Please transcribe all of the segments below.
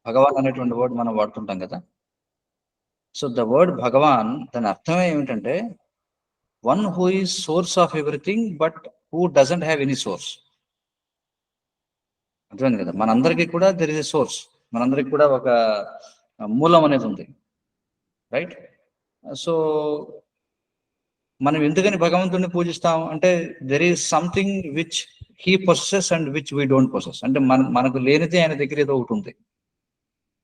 భగవాన్ అనేటువంటి వర్డ్ మనం వాడుతుంటాం కదా. సో ద వర్డ్ భగవాన్ దాని అర్థమే ఏమిటంటే one who is source of everything but who doesn't have any source. అర్థమైంది కదా. మనందరికీ కూడా దెర్ ఇస్ ఎ సోర్స్, మనందరికి కూడా ఒక మూలం అనేది ఉంది, రైట్. సో మనం ఎందుకని భగవంతుడిని పూజిస్తాం అంటే there is something which he possess and which we don't possess. అంటే మనకు లేనిదే ఆయన దగ్గర ఏదో ఒకటి ఉంది.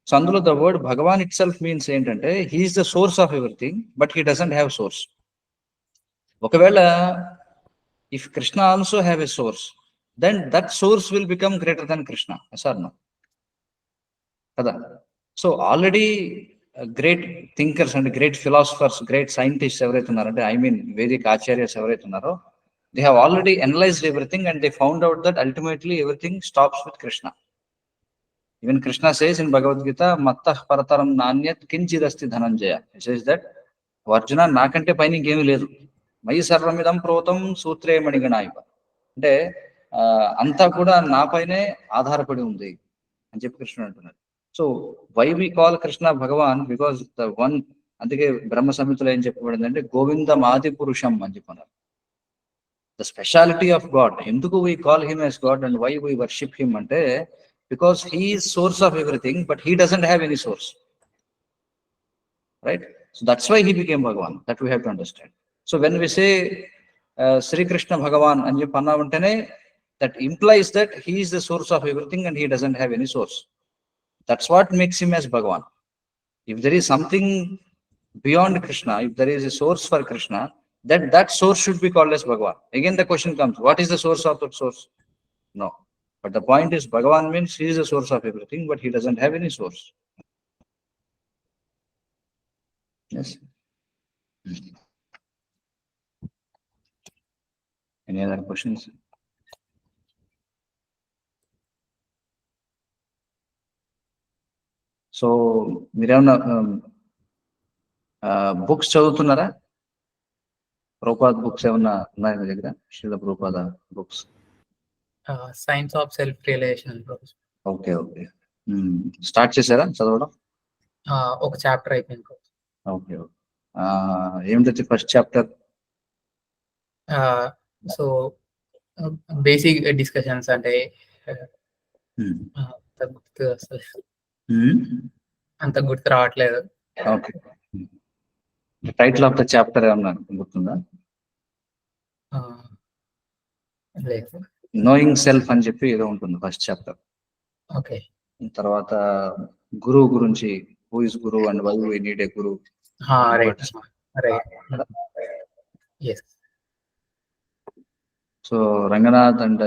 సో అందులో the word Bhagavan itself means ఏంటంటే he is the source of everything but he doesn't have source. ఒకవేళ if Krishna also have a source, then that source will become greater than Krishna. సార్ నో కదా. So already great thinkers and great philosophers, great scientist ఎవరైతే ఉన్నారంటే I mean Vedic acharyas ఎవరైతే ఉన్నారో, they have already analysed everything and they found out that ultimately everything stops with Krishna. Even Krishna says in Bhagavad Gita, Mattah Parataram Nanyat Kinchidasti Dhananjaya. He says that, Arjuna నాకంటే పైన ఇంకేమీ లేదు, మయి సర్వమిదం ప్రోతం సూత్రే మణిగణాయివ. అంటే అంతా కూడా నా పైనే ఆధారపడి ఉంది అని చెప్పి కృష్ణుడు అంటున్నాడు. So why we call Krishna Bhagwan, because the one. అందుకే బ్రహ్మ సంహితలో ఏం చెప్పబడింది అంటే గోవిందం ఆది పురుషం అని చెప్పన్నారు. The speciality of God. ఎందుకు we call him as God and why we worship him అంటే because he is source of everything but he doesn't have any source, right? So that's why he became Bhagavan. That we have to understand. So when we say Sri Krishna Bhagavan and panna vantane, that implies that he is the source of everything and he doesn't have any source. That's what makes him as Bhagavan. If there is something beyond Krishna, if there is a source for Krishna, then that source should be called as Bhagavan. Again the question comes, what is the source of that source? No. But the point is, Bhagavan means he is the source of everything, but he doesn't have any source. Yes. Any other questions? So, మీరేమన్నా books చదువుతున్నారా? Prabhupada books ఏమన్నా ఉన్నాయా మీ దగ్గర? Srila Prabhupada books. Science of self realization. Okay okay. Start చేశారా చదవడం? ఒక chapter అయిపోయింది. Okay okay. ఏమిటది first chapter? So basic discussions అంటే అంత గుర్తు రావట్లేదు. Okay. Title of the chapter ఏమన్నా గుర్తుందా? లేదు. నోయింగ్ సెల్ఫ్ అని చెప్పి ఏదో ఉంటుంది ఫస్ట్ చాప్టర్. ఓకే. తర్వాత గురువు గురించి, who is guru and why we need a guru. Right right. yes. So Ranganath and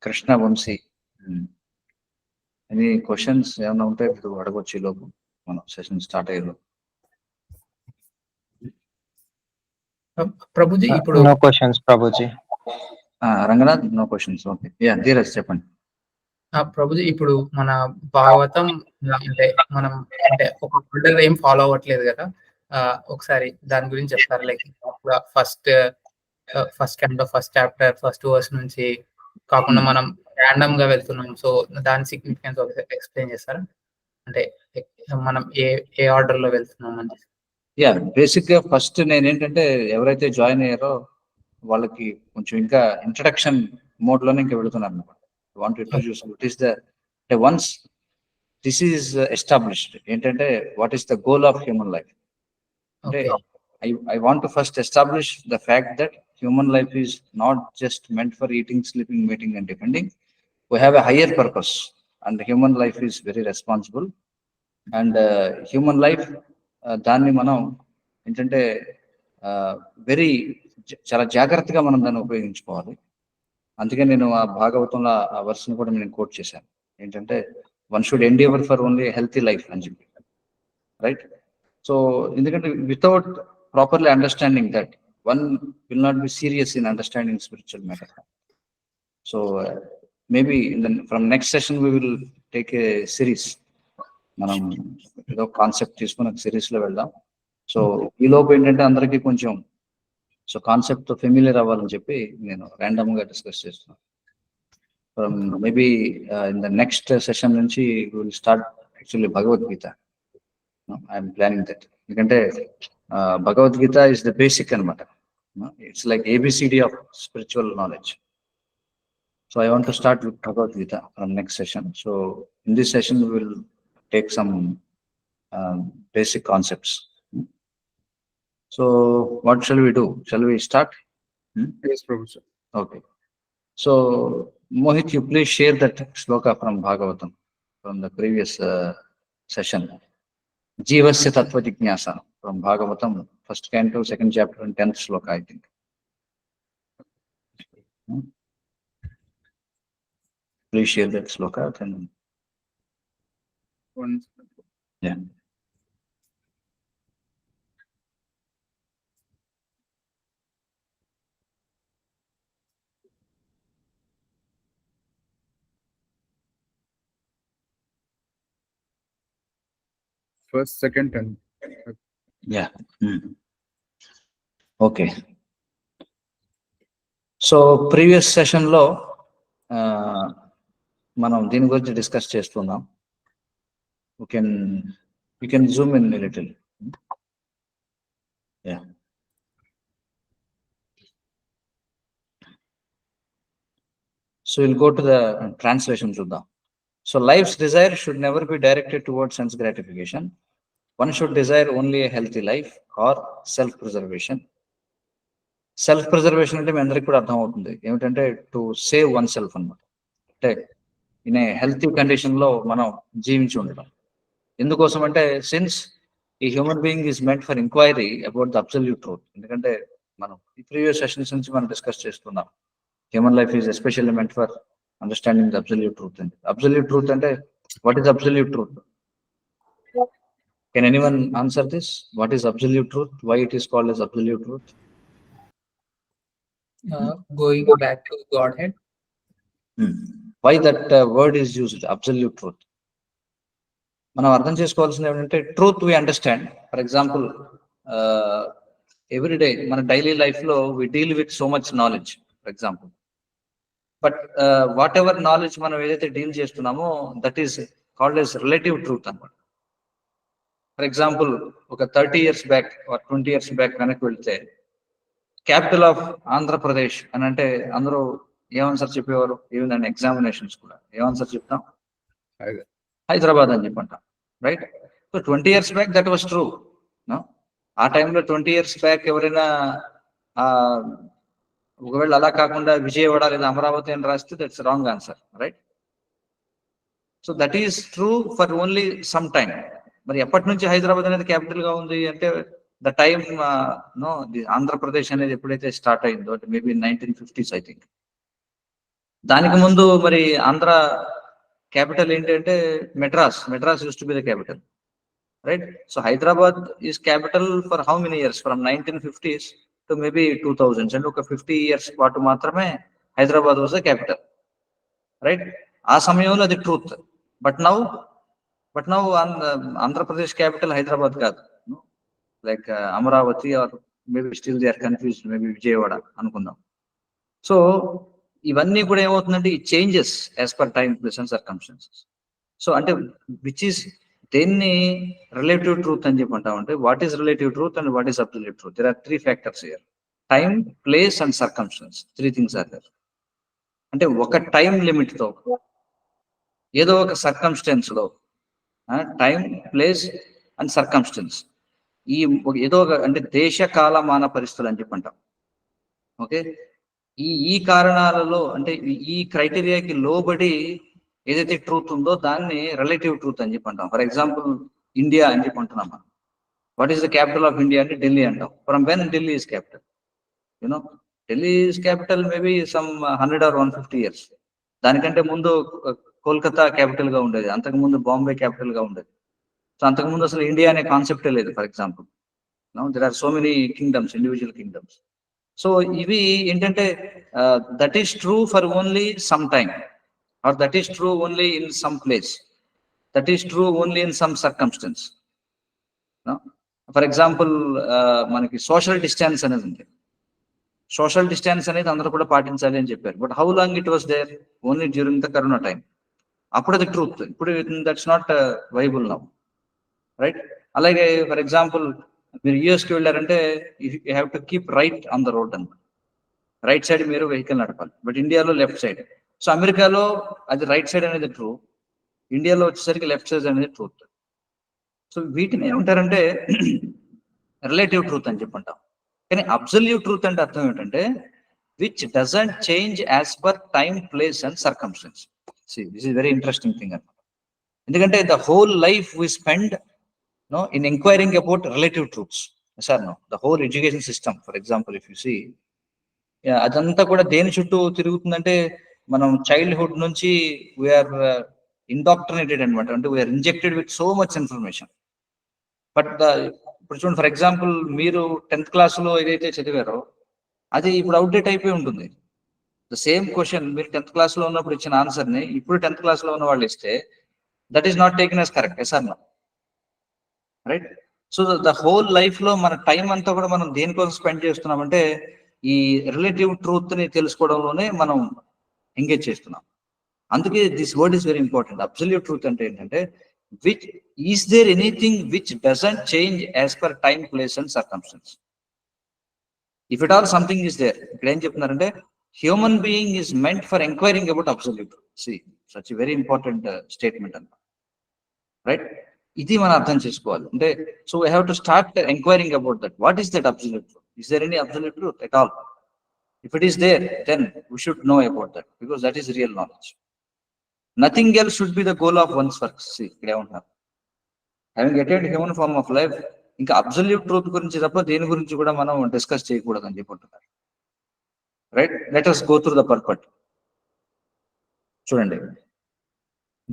Krishna Vamsi, any questions ఏమైనా ఉంటే ఇప్పుడు అడగొచ్చు ఈ లోపు మనం సెషన్ స్టార్ట్ అయ్యేది. ప్రభుజీ ఇప్పుడు no questions Prabhuji. Ranganath no questions. Okay. Yeah Dheeraj చెప్పండి. ప్రభుజీ ఇప్పుడు మన భాగవతం అంటే మనం అంటే ఒక ఆర్డర్ ఏం ఫాలో అవ్వట్లేదు కదా, ఒకసారి దాని గురించి చెప్తారు. Like first kind of first chapter first verse నుంచి కాకుండా మనం ర్యాండమ్ గా వెళ్తున్నాం. సో దాని సిగ్నిఫికెన్స్ ఎక్స్ప్లెయిన్ చేస్తారా? అంటే మనం ఏ ఆర్డర్ లో వెళ్తున్నాం అని. యా బేసిక్ గా ఫస్ట్ నేను ఏంటంటే ఎవరైతే జాయిన్ అయ్యారో వాళ్ళకి కొంచెం ఇంకా ఇంట్రడక్షన్ మోడ్ లోనే ఇంకా వెళుతున్నాను అనమాట. Want to introduce what is the ones this is established ఏంటంటే what is the goal of human life అంటే I want to first establish the fact that human life is not just meant for eating, sleeping, mating and depending. We have a higher purpose and human life is very responsible and human life దాన్ని మనం ఏంటంటే very చాలా జాగ్రత్తగా మనం దాన్ని ఉపయోగించుకోవాలి. అందుకే నేను ఆ భాగవతంలో ఆ వర్స్ని కూడా నేను కోట్ చేశాను. ఏంటంటే one should endeavour for only healthy life అని చెప్పి, రైట్. సో ఎందుకంటే without properly understanding that, one will not be serious in understanding spiritual matter. So maybe from next session we will take a series. మనం ఏదో concept తీసుకుని ఒక series లో వెళ్దాం. So ఈ లోపు ఏంటంటే అందరికీ కొంచెం సో కాన్సెప్ట్ తో ఫెమిలియర్ అవ్వాలని చెప్పి నేను ర్యాండమ్ గా డిస్కస్ చేస్తున్నాను. from maybe in the next session nunchi we will start actually Bhagavad Gita. I am planning that. ఎందుకంటే Bhagavad Gita is the basic అనమాట. It's like ABCD of spiritual knowledge. So I want to start with Bhagavad Gita from next session. So in this session we will take some basic concepts. So what shall we do? Shall we start? Yes, Professor. Okay. So Mohit, you please share that shloka from Bhagavatam from the previous session. Jivasya Tattva Jignasa from Bhagavatam, first canto, second chapter, and 10th shloka, I think. Please share that shloka. Then, yeah. First, second, and Yeah. Okay. So previous సెషన్లో మనం దీని గురించి discuss చేస్తున్నాం. You can zoom in little. Yeah. So will go to the translation చూద్దాం. So life's desire should never be directed towards sense gratification. One should desire only a healthy life or self preservation. Self preservation అంటే మీ అందరికి కూడా అర్థం అవుతుంది ఏమిటంటే to save one self అన్నమాట. అంటే ఇన్ ఏ హెల్తీ కండిషన్ లో మనం జీవించి ఉండడం. ఎందుకోసం అంటే సిన్స్ ఈ human being is meant for enquiry about the absolute truth. ఎందుకంటే మనం ఈ ప్రీవియస్ సెషన్స్ నుంచి మనం డిస్కస్ చేస్తున్నాం human life is especially meant for understanding the absolute truth. అండి అబ్సల్యూట్ ట్రూత్ అంటే what is absolute truth? Can anyone answer this? What is absolute truth? Why it is called as absolute truth? Going back to Godhead. Why that word is used, absolute truth? మనం అర్థం చేసుకోవాల్సింది ఏమంటే truth we understand. For example every day మన daily life లో we deal with so much knowledge for example. But whatever knowledge మనం ఏదైతే deal చేస్తున్నామో that is called as relative truth అన్నమాట. ఫర్ ఎగ్జాంపుల్ ఒక 30 years back or 20 years back కనుక వెళ్తే క్యాపిటల్ ఆఫ్ ఆంధ్రప్రదేశ్ అని అంటే అందరూ ఏమన్సర్ చెప్పేవారు? ఈవెన్ అండ్ ఎగ్జామినేషన్స్ కూడా ఏమన్సర్ చెప్తాం? హైదరాబాద్ అని చెప్పంటాం, right? So 20 years back that was true. ఆ టైంలో 20 years బ్యాక్ ఎవరైనా ఒకవేళ అలా కాకుండా విజయవాడ లేదా అమరావతి అని రాస్తే that's wrong answer, right? So that is true for only some time. మరి ఎప్పటి నుంచి హైదరాబాద్ అనేది క్యాపిటల్ గా ఉంది అంటే ద టైమ్ ఆంధ్రప్రదేశ్ అనేది ఎప్పుడైతే స్టార్ట్ అయిందో మేబీ 1950s ఐ థింక్. దానికి ముందు మరి ఆంధ్ర క్యాపిటల్ ఏంటంటే Madras used to be the capital, right? So Hyderabad is capital for how many years? From 1950s to maybe 2000s. అంటే ఒక 50 years పాటు మాత్రమే Hyderabad was the capital, right? ఆ సమయంలో అది truth. But now Andhra Pradesh capital Hyderabad కాదు, like Amaravati or maybe still they are confused, maybe Vijayawada అనుకుందాం. సో ఇవన్నీ కూడా ఏమవుతుందంటే ఈ changes as per time place and circumstances. So అంటే విచ్ ఈస్ దేన్ని రిలేటివ్ ట్రూత్ అని చెప్పంటాం అంటే what is relative truth and what is absolute truth? There are 3 factors here. Time, place and circumstances. 3 things are there. అంటే ఒక time limit తో ఏదో ఒక సర్కమ్స్టెన్స్ లో టైం, ప్లేస్ అండ్ సర్కమ్స్టెన్స్ ఈ ఏదో ఒక అంటే దేశ కాలమాన పరిస్థితులు అని చెప్పంటాం. ఓకే, ఈ కారణాలలో అంటే ఈ క్రైటీరియాకి లోబడి ఏదైతే ట్రూత్ ఉందో దాన్ని రిలేటివ్ ట్రూత్ అని చెప్పంటాం. ఫర్ ఎగ్జాంపుల్ ఇండియా అని చెప్పంటున్నాం మనం. What is the capital of India అంటే ఢిల్లీ అంటాం. From when Delhi is capital? You know Delhi is capital maybe some 100 or 150 years. దానికంటే ముందు కోల్కతా క్యాపిటల్ గా ఉండేది, అంతకుముందు బాంబే క్యాపిటల్ గా ఉండేది. సో అంతకుముందు అసలు ఇండియా అనే కాన్సెప్టే లేదు. For example there are so many kingdoms, individual kingdoms. So ఇవి ఏంటంటే that is true for only some time, or that is true only in some place, that is true only in some circumstances. For example మనకి social distance అనేది ఉంది. Social distance అనేది అందరూ కూడా పాటించాలి అని చెప్పారు. But how long it was there? Only during the corona time. అప్పుడు అది ట్రూత్. ఇప్పుడు that's not viable now, right? అలాగే ఫర్ ఎగ్జాంపుల్ మీరు యూఎస్కి వెళ్ళారంటే you have to keep right on the road అన్నమాట. రైట్ సైడ్ మీరు వెహికల్ నడపాలి. బట్ ఇండియాలో లెఫ్ట్ సైడ్. సో అమెరికాలో అది రైట్ సైడ్ అనేది ట్రూ, ఇండియాలో వచ్చేసరికి లెఫ్ట్ సైడ్ అనేది ట్రూత్. సో వీటిని ఏమంటారంటే రిలేటివ్ ట్రూత్ అని చెప్పంటాం. కానీ అబ్సల్యూట్ ట్రూత్ అంటే అర్థం ఏంటంటే which doesn't change as per time, place and circumstances. This is very interesting thing అనమాట. ఎందుకంటే the whole life we spend in inquiring about relative truths. Yes or no? The whole education system, for example, if you see, అదంతా కూడా దేని చుట్టూ తిరుగుతుందంటే మనం childhood నుంచి we are indoctrinated అనమాట. అంటే we are injected with so much information. But ఇప్పుడు చూడండి, ఫర్ ఎగ్జాంపుల్ మీరు 10th క్లాస్లో ఏదైతే చదివారో అది ఇప్పుడు అవుట్డేట్ అయిపోయి ఉంటుంది. ద సేమ్ క్వశ్చన్ మీరు 10th క్లాస్లో ఉన్నప్పుడు ఇచ్చిన ఆన్సర్ని ఇప్పుడు 10th క్లాస్లో ఉన్న వాళ్ళు ఇస్తే that is not taken as correct. Yes or no? Right? So the whole life లో మన టైం అంతా కూడా మనం దేనికోసం స్పెండ్ చేస్తున్నామంటే ఈ రిలేటివ్ ట్రూత్ ని తెలుసుకోవడంలోనే మనం ఎంగేజ్ చేస్తున్నాం. అందుకే this word is very important. Absolute truth అంటే ఏంటంటే which is there anything which doesn't change as per time, place and circumstances. If it all something is there. ఇక్కడ ఏం చెప్తున్నారంటే human being is meant for enquiring about absolute truth. See such very important statement అన్నమాట. Right? ఇది మనం అర్థం చేసుకోవాలి. అంటే so we have to start enquiring about that. What is that absolute truth? Is there any absolute truth at all? If it is there, then we should know about that, because that is real knowledge. Nothing else should be the goal of one's work. ఇక్కడ ఏమంటున్నారు? Having attained human form of life, ఇంకా absolute truth గురించి తప్ప దేని గురించి కూడా మనం discuss చేయకూడదు అని చెప్పుకుంటున్నారు. Right? Let us go through the purport. చూడండి,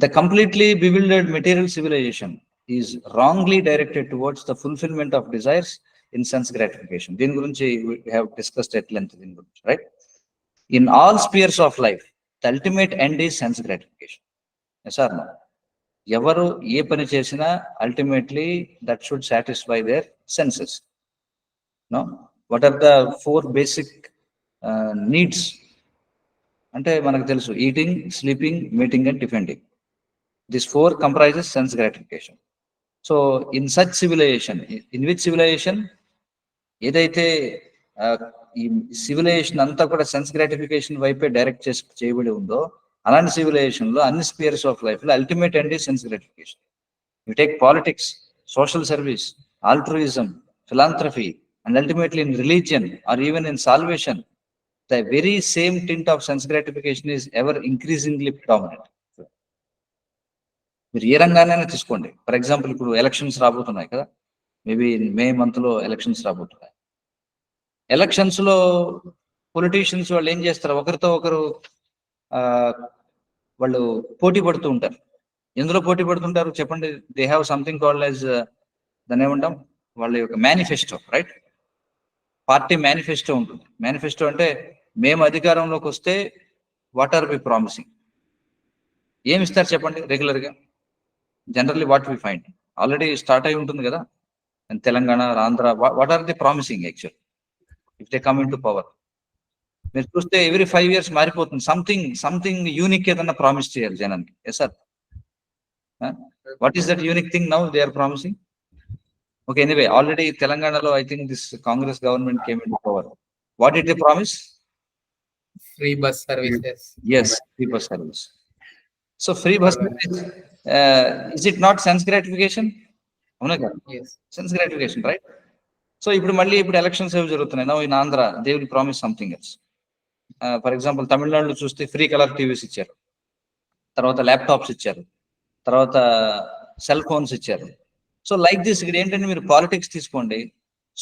the completely bewildered material civilization is wrongly directed towards the fulfillment of desires in sense gratification. దీని గురించి we have discussed at length దీని గురించి, right? In all spheres of life, the ultimate end is sense gratification. Yes or no? ఎవరు ఏ పని చేసినా ultimately that should satisfy their senses. No? What are the 4 basic needs? అంటే మనకు తెలుసు, eating, sleeping, meeting and defending. This 4 comprises sense gratification. So in such civilization, in which civilization ఏదైతే ఈ civilisation అంతా కూడా సెన్స్ గ్రాటిఫికేషన్ వైపే direct చేయబడి ఉందో అలాంటి సివిలైజేషన్ లో అన్ని స్పియర్స్ ఆఫ్ లైఫ్ లో ultimate and sense gratification. You take politics, social service, altruism, philanthropy and ultimately in religion are even in salvation, the very same tint of sense gratification is ever increasingly predominant. మీరు ఏ రంగానైనా తీసుకోండి. For example ఇప్పుడు elections రాబోతున్నాయి కదా, maybe May month లో elections రాబోతున్నాయి. Elections లో politicians వాళ్ళు ఏం చేస్తారు, ఒకరితో ఒకరు వాళ్ళు పోటీ పడుతూ ఉంటారు. ఎందులో పోటీ పడుతుంటారు చెప్పండి? They have something called as, దాన్ని ఏమంటాం, వాళ్ళ యొక్క మేనిఫెస్టో, రైట్? పార్టీ మేనిఫెస్టో ఉంటుంది. మేనిఫెస్టో అంటే మేము అధికారంలోకి వస్తే వాట్ ఆర్ వి ప్రామిసింగ్, ఏమి ఇస్తారు చెప్పండి రెగ్యులర్ గా? Generally what we find already start అయి ఉంటుంది కదా, Telangana, Andhra, what are the promising actual if they come in to power? మీరు చూస్తే ఎవ్రీ 5 years మారిపోతుంది. సంథింగ్ యూనిక్ ఏదన్నా ప్రామిస్ చేయాలి జనానికి. Yes sir, what is that unique thing now they are promising? Okay, anyway, already తెలంగాణలో I think this Congress government came in to power. What did they promise? Free bus services. Yes, free bus service. So free bus service, is it not sense gratification? అవునా కదా? Sense gratification, right? So ఇప్పుడు elections ఏవి జరుగుతున్నాయి now in Andhra, they will promise something else. For example తమిళనాడులో చూస్తే free colour TVs ఇచ్చారు, తర్వాత laptops ఇచ్చారు, తర్వాత సెల్ ఫోన్స్ ఇచ్చారు. సో లైక్ దిస్ ఇక్కడ ఏంటంటే మీరు పాలిటిక్స్ తీసుకోండి,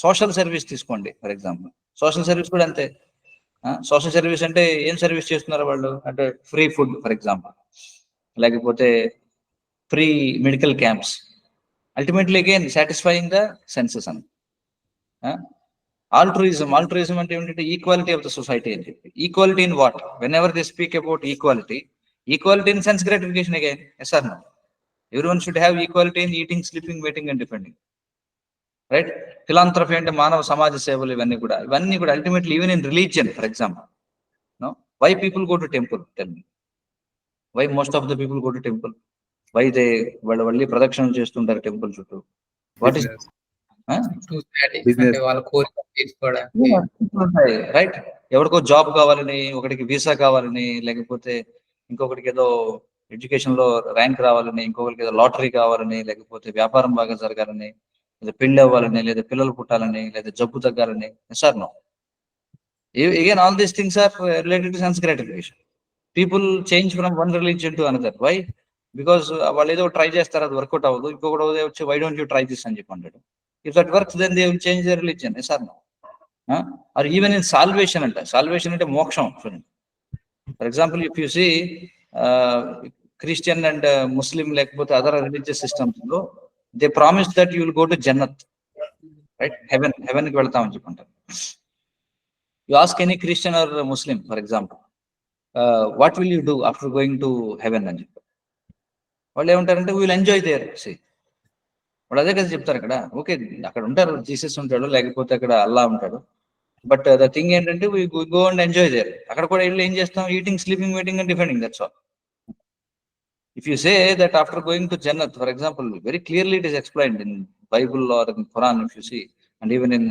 సోషల్ సర్వీస్ తీసుకోండి. ఫర్ ఎగ్జాంపుల్ సోషల్ సర్వీస్ కూడా అంతే. సోషల్ సర్వీస్ అంటే ఏం సర్వీస్ చేస్తున్నారు వాళ్ళు అంటే ఫ్రీ ఫుడ్ ఫర్ ఎగ్జాంపుల్, లేకపోతే free medical camps, ultimately again satisfying the senses అని. ఆల్ట్రూయిజం అంటే ఏంటంటే ఈక్వాలిటీ ఆఫ్ ద సొసైటీ అని చెప్పి. Equality in what? Whenever they speak about equality in sense gratification again. Yes or no? Everyone should have equality in eating, sleeping, mating and defending. Right? Philanthropy అంటే మానవ సమాజ సేవలు, ఇవన్నీ కూడా ultimately even in religion for example, know why people go to temple, tell me why most of the people go to temple, why they వాళ్ళు ప్రదక్షిణలు చేస్తుంటారు temple చుట్టూ. What is Business. అంటే వాళ్ళ కోరిక తీసుకోవడానికి. రైట్? ఎవరికో జాబ్ కావాలని, ఒకటికి వీసా కావాలని, లేకపోతే ఇంకొకటికి ఏదో ఎడ్యుకేషన్ లో ర్యాంక్ రావాలని, ఇంకొకరికి ఏదో లాటరీ కావాలని, లేకపోతే వ్యాపారం బాగా జరగాలని, లేదా పెళ్లి అవ్వాలని, లేదా పిల్లలు పుట్టాలని, లేదా జబ్బు తగ్గాలని. Sir no, again all these things are related to sense gratification. People change from one religion to another. Why? Because వాళ్ళు ఏదో ట్రై చేస్తారు, అది వర్కౌట్ అవ్వదు, ఇంకొకటి వచ్చి why don't you try this అని చెప్పి అంటాడు. If that works then they will change their religion. Sir no. Or even in salvation అంట. సాల్వేషన్ అంటే మోక్షం. చూడండి, for example if you see Christian and Muslim లేకపోతే అదర్ రిలీజియస్ సిస్టమ్స్ లో they promise that you will go to జన్నత్, right? Heaven కి వెళ్తామని చెప్పుకుంటారు. You ask any Christian or Muslim, for example, what will you do after going to heaven అని చెప్పారు. వాళ్ళు ఏమంటారంటే we will enjoy there. See, వాళ్ళు అదే కదా చెప్తారు అక్కడ. ఓకే, అక్కడ ఉంటారు, జీసస్ ఉంటాడు, లేకపోతే అక్కడ అల్లా ఉంటాడు, బట్ ద థింగ్ ఏంటంటే we go and enjoy there. అక్కడ కూడా వెళ్ళి ఏం చేస్తాం? Eating, sleeping, meeting and defending, that's all. If you say that after going to Jannat, for example, very clearly it is explained in Bible or in Quran, if you see, and even in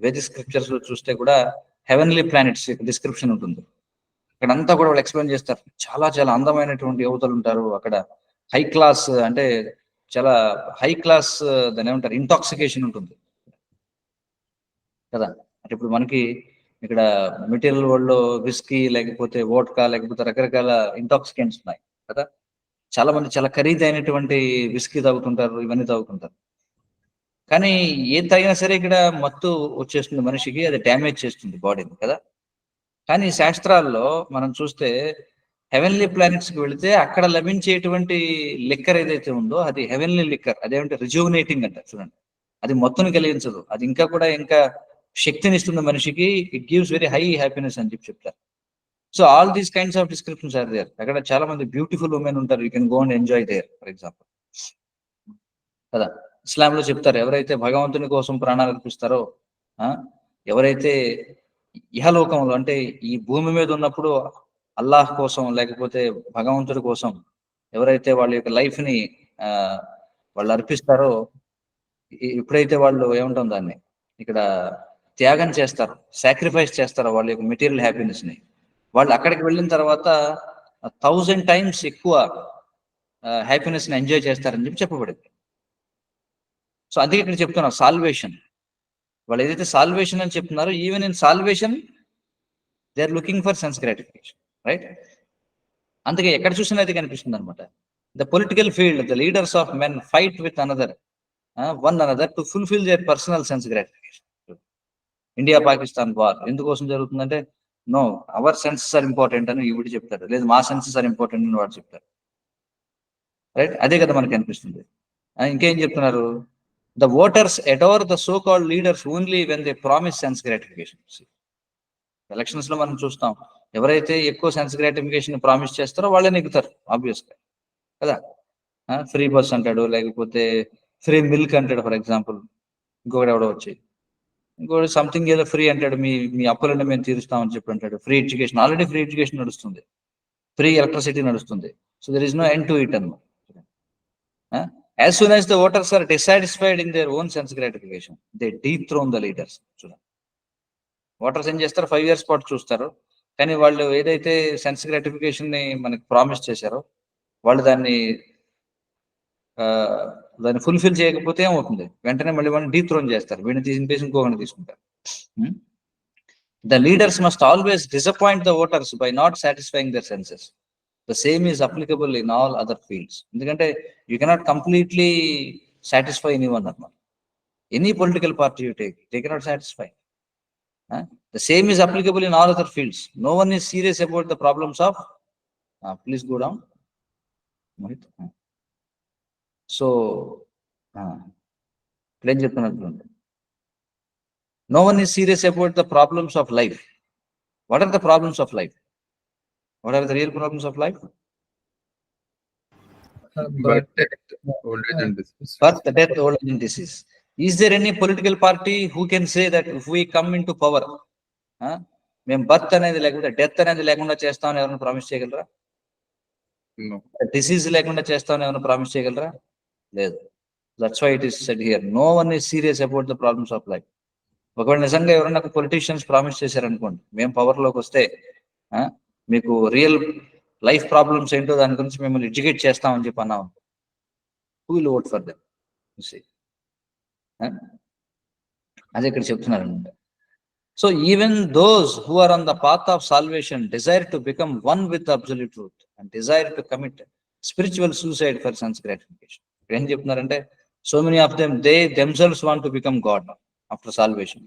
Vedic scriptures లో చూస్తే కూడా heavenly planets description ఉంటుంది. అక్కడ అంతా కూడా వాళ్ళు explain చేస్తారు. చాలా చాలా అందమైనటువంటి యువతలు ఉంటారు అక్కడ. హై క్లాస్, అంటే చాలా హై క్లాస్, దాని ఏమంటారు, ఇంటాక్సికేషన్ ఉంటుంది కదా. అంటే ఇప్పుడు మనకి ఇక్కడ మెటీరియల్ వరల్డ్ లో విస్కీ, లేకపోతే వోడ్కా, లేకపోతే రకరకాల ఇంటాక్సికెంట్స్ ఉన్నాయి కదా. చాలా మంది చాలా ఖరీదైనటువంటి విస్కీ తాగుతుంటారు, ఇవన్నీ తాగుతుంటారు. కానీ ఏం తాగినా సరే ఇక్కడ మత్తు వచ్చేస్తుంది మనిషికి, అది డ్యామేజ్ చేస్తుంది బాడీని కదా. కానీ శాస్త్రాల్లో మనం చూస్తే హెవెన్లీ ప్లానెట్స్ కి వెళితే అక్కడ లభించేటువంటి లిక్కర్ ఏదైతే ఉందో అది హెవెన్లీ లిక్కర్. అదేమంటే రిజ్యూనేటింగ్ అంట. చూడండి, అది మత్తుని కలిగించదు, అది ఇంకా శక్తిని ఇస్తుంది మనిషికి. It gives very high happiness అని చెప్పి చెప్తారు. So all these kinds of descriptions are there. అక్కడ చాలా మంది బ్యూటిఫుల్ ఉమెన్ ఉంటారు, you can go and enjoy there, for example కదా. ఇస్లాంలో చెప్తారు, ఎవరైతే భగవంతుని కోసం ప్రాణాలు అర్పిస్తారో, ఎవరైతే ఇహలోకంలో అంటే ఈ భూమి మీద ఉన్నప్పుడు అల్లాహ్ కోసం, లేకపోతే భగవంతుడి కోసం ఎవరైతే వాళ్ళ యొక్క లైఫ్ ని వాళ్ళు అర్పిస్తారో, ఎప్పుడైతే వాళ్ళు ఏమంటాం దాన్ని ఇక్కడ త్యాగం చేస్తారు, సాక్రిఫైస్ చేస్తారో వాళ్ళ యొక్క మెటీరియల్ హ్యాపీనెస్ ని, వాళ్ళు అక్కడికి వెళ్ళిన తర్వాత 1000 times ఎక్కువ హ్యాపీనెస్ ని ఎంజాయ్ చేస్తారని చెప్పి చెప్పబడింది. సో అందుకే ఇక్కడ చెప్తున్నారు సాల్వేషన్. వాళ్ళు ఏదైతే సాల్వేషన్ అని చెప్తున్నారో, even in salvation they are looking for sense gratification, right? అందుకే ఎక్కడ చూసినా అది కనిపిస్తుంది అనమాట. The political field, the leaders of men fight with one another to fulfil their personal sense gratification. India Pakistan war ఎందుకోసం జరుగుతుందంటే, no, our senses are important అని ఈవిడ చెప్తారు, లేదు మా సెన్సెస్ ఆర్ ఇంపార్టెంట్ అని వాడు చెప్తారు, రైట్? అదే కదా మనకి అనిపిస్తుంది. ఇంకేం చెప్తున్నారు? The voters adore the so-called leaders only when they promise sense gratification. Elections లో మనం చూస్తాం, ఎవరైతే ఎక్కువ సెన్స్ గ్రాటిఫికేషన్ ప్రామిస్ చేస్తారో వాళ్ళే నెగ్గుతారు ఆబ్వియస్ గా కదా. ఫ్రీ బస్ అంటాడు, లేకపోతే ఫ్రీ మిల్క్ అంటాడు, ఫర్ ఎగ్జాంపుల్. ఇంకొకటి ఎవడో వచ్చి ఇంకోటి సంథింగ్ ఏదో ఫ్రీ అంటాడు, మీ అప్పులన్నీ మేము తీరుస్తామని చెప్పి అంటాడు. Free education, already free education నడుస్తుంది, ఫ్రీ ఎలక్ట్రిసిటీ నడుస్తుంది. So there is no end to it అన్నమాట. As soon as the voters are dissatisfied in their own sense gratification, they dethrone the leaders. చూడండి, ఓటర్స్ ఏం చేస్తారు? 5 years పాటు చూస్తారు, కానీ వాళ్ళు ఏదైతే సెన్స్ గ్రాటిఫికేషన్ ని మనకి ప్రామిస్ చేశారో వాళ్ళు దాన్ని ఫుల్ఫిల్ చేయకపోతే ఏమవుతుంది? వెంటనే మళ్ళీ వాళ్ళని డీథ్రోన్ చేస్తారు, వీడిని తీసి ఇంకొకరిని తీసుకుంటారు. The leaders must always disappoint the voters by not satisfying their senses. The same is applicable in all other fields. ఎందుకంటే you cannot completely satisfy anyone. Any political party you take, they cannot satisfy. The same is applicable in all other fields. No one is serious about the problems of please go down, Mohit. So plain చెప్తున్నట్టు, no one is serious about the problems of life. What are the problems of life? What are the real problems of life? Birth, death, old age and disease. Birth, death, old age and disease. Is there any political party who can say that if we come in to power మేము birth అనేది లేకపోతే death అనేది లేకుండా చేస్తామని ఎవరైనా promise చేయగలరా? No. Disease లేకుండా చేస్తామని ఏమైనా ప్రామిస్ చేయగలరా? లేదు. That's why it is said here no one is serious about the problems of life. ఒకవేళ నిజంగా ఎవరైనా పొలిటీషియన్స్ ప్రామిస్ చేశారనుకోండి, మేము పవర్ లోకి వస్తే మీకు రియల్ లైఫ్ ప్రాబ్లమ్స్ ఏంటో దాని గురించి మిమ్మల్ని ఎడ్యుకేట్ చేస్తామని చెప్పి అన్నాం, who will vote for them? అదే ఇక్కడ చెప్తున్నారనమాట. So even those who are on the path of salvation desire to become one with the absolute truth and desire to commit spiritual suicide for sense gratification. ఏం చెప్తున్నారంటే, so many of them, they themselves want to become God after salvation.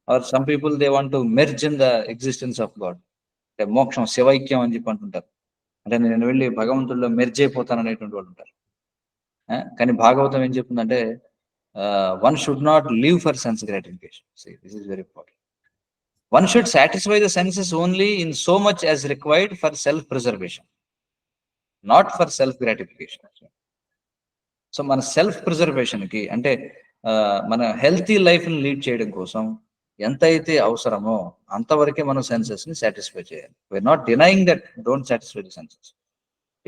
Or some people, they want to merge in the existence of God. అంటే మోక్షం, శివైక్యం అని చెప్పి అంటుంటారు. అంటే నేను వెళ్ళి భగవంతుల్లో మెర్జ్ అయిపోతాను అనేటువంటి వాళ్ళు ఉంటారు. కానీ భాగవతం ఏం చెప్తుందంటే, one should not live for sense gratification. See, this is very important. One should satisfy the senses only in so much as required for self-preservation, not for self-gratification. So, మన సెల్ఫ్ ప్రిజర్వేషన్కి అంటే మన హెల్తీ లైఫ్ని lead చేయడం కోసం ఎంతైతే అవసరమో అంతవరకే మనం సెన్సెస్ని సాటిస్ఫై చేయాలి. We are not denying that don't satisfy the senses,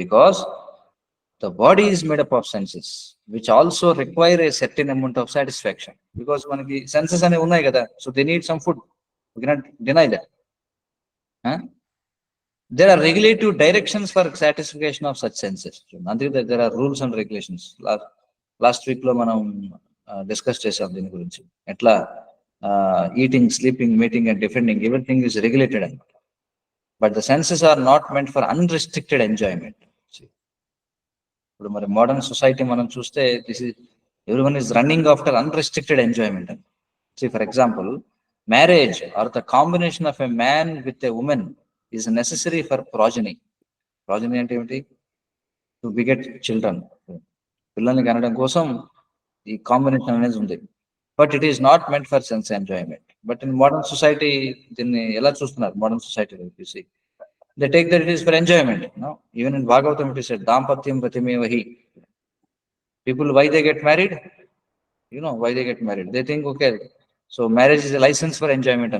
because the body is made up of senses which also require a certain amount of satisfaction, because manaki senses ane unnai kada, so they need some food. We cannot deny that. There are regulative directions for satisfaction of such senses. Andri there are rules and regulations. Last week lo manam discuss chesam dini gurinchi, etla eating, sleeping, mating and defending, everything is regulated anamata. But the senses are not meant for unrestricted enjoyment. ఇప్పుడు మరి modern society మనం చూస్తే, this is everyone is running after unrestricted enjoyment అని. See, for example, marriage or the combination of a man with a woman is necessary for progeny. Progeny అంటే ఏమిటి? To beget children, పిల్లల్ని కనడం కోసం ఈ combination అనేది ఉంది. But it is not meant for sense enjoyment. But in modern society దీన్ని ఎలా చూస్తున్నారు? మోడర్న్ సొసైటీలో చూసి they take that it is for enjoyment. No, even in Bhagavatam it is said, Dampatyam Ratimevahi. People, why they get married? You know why they get married? They think, okay, so marriage is a license for enjoyment.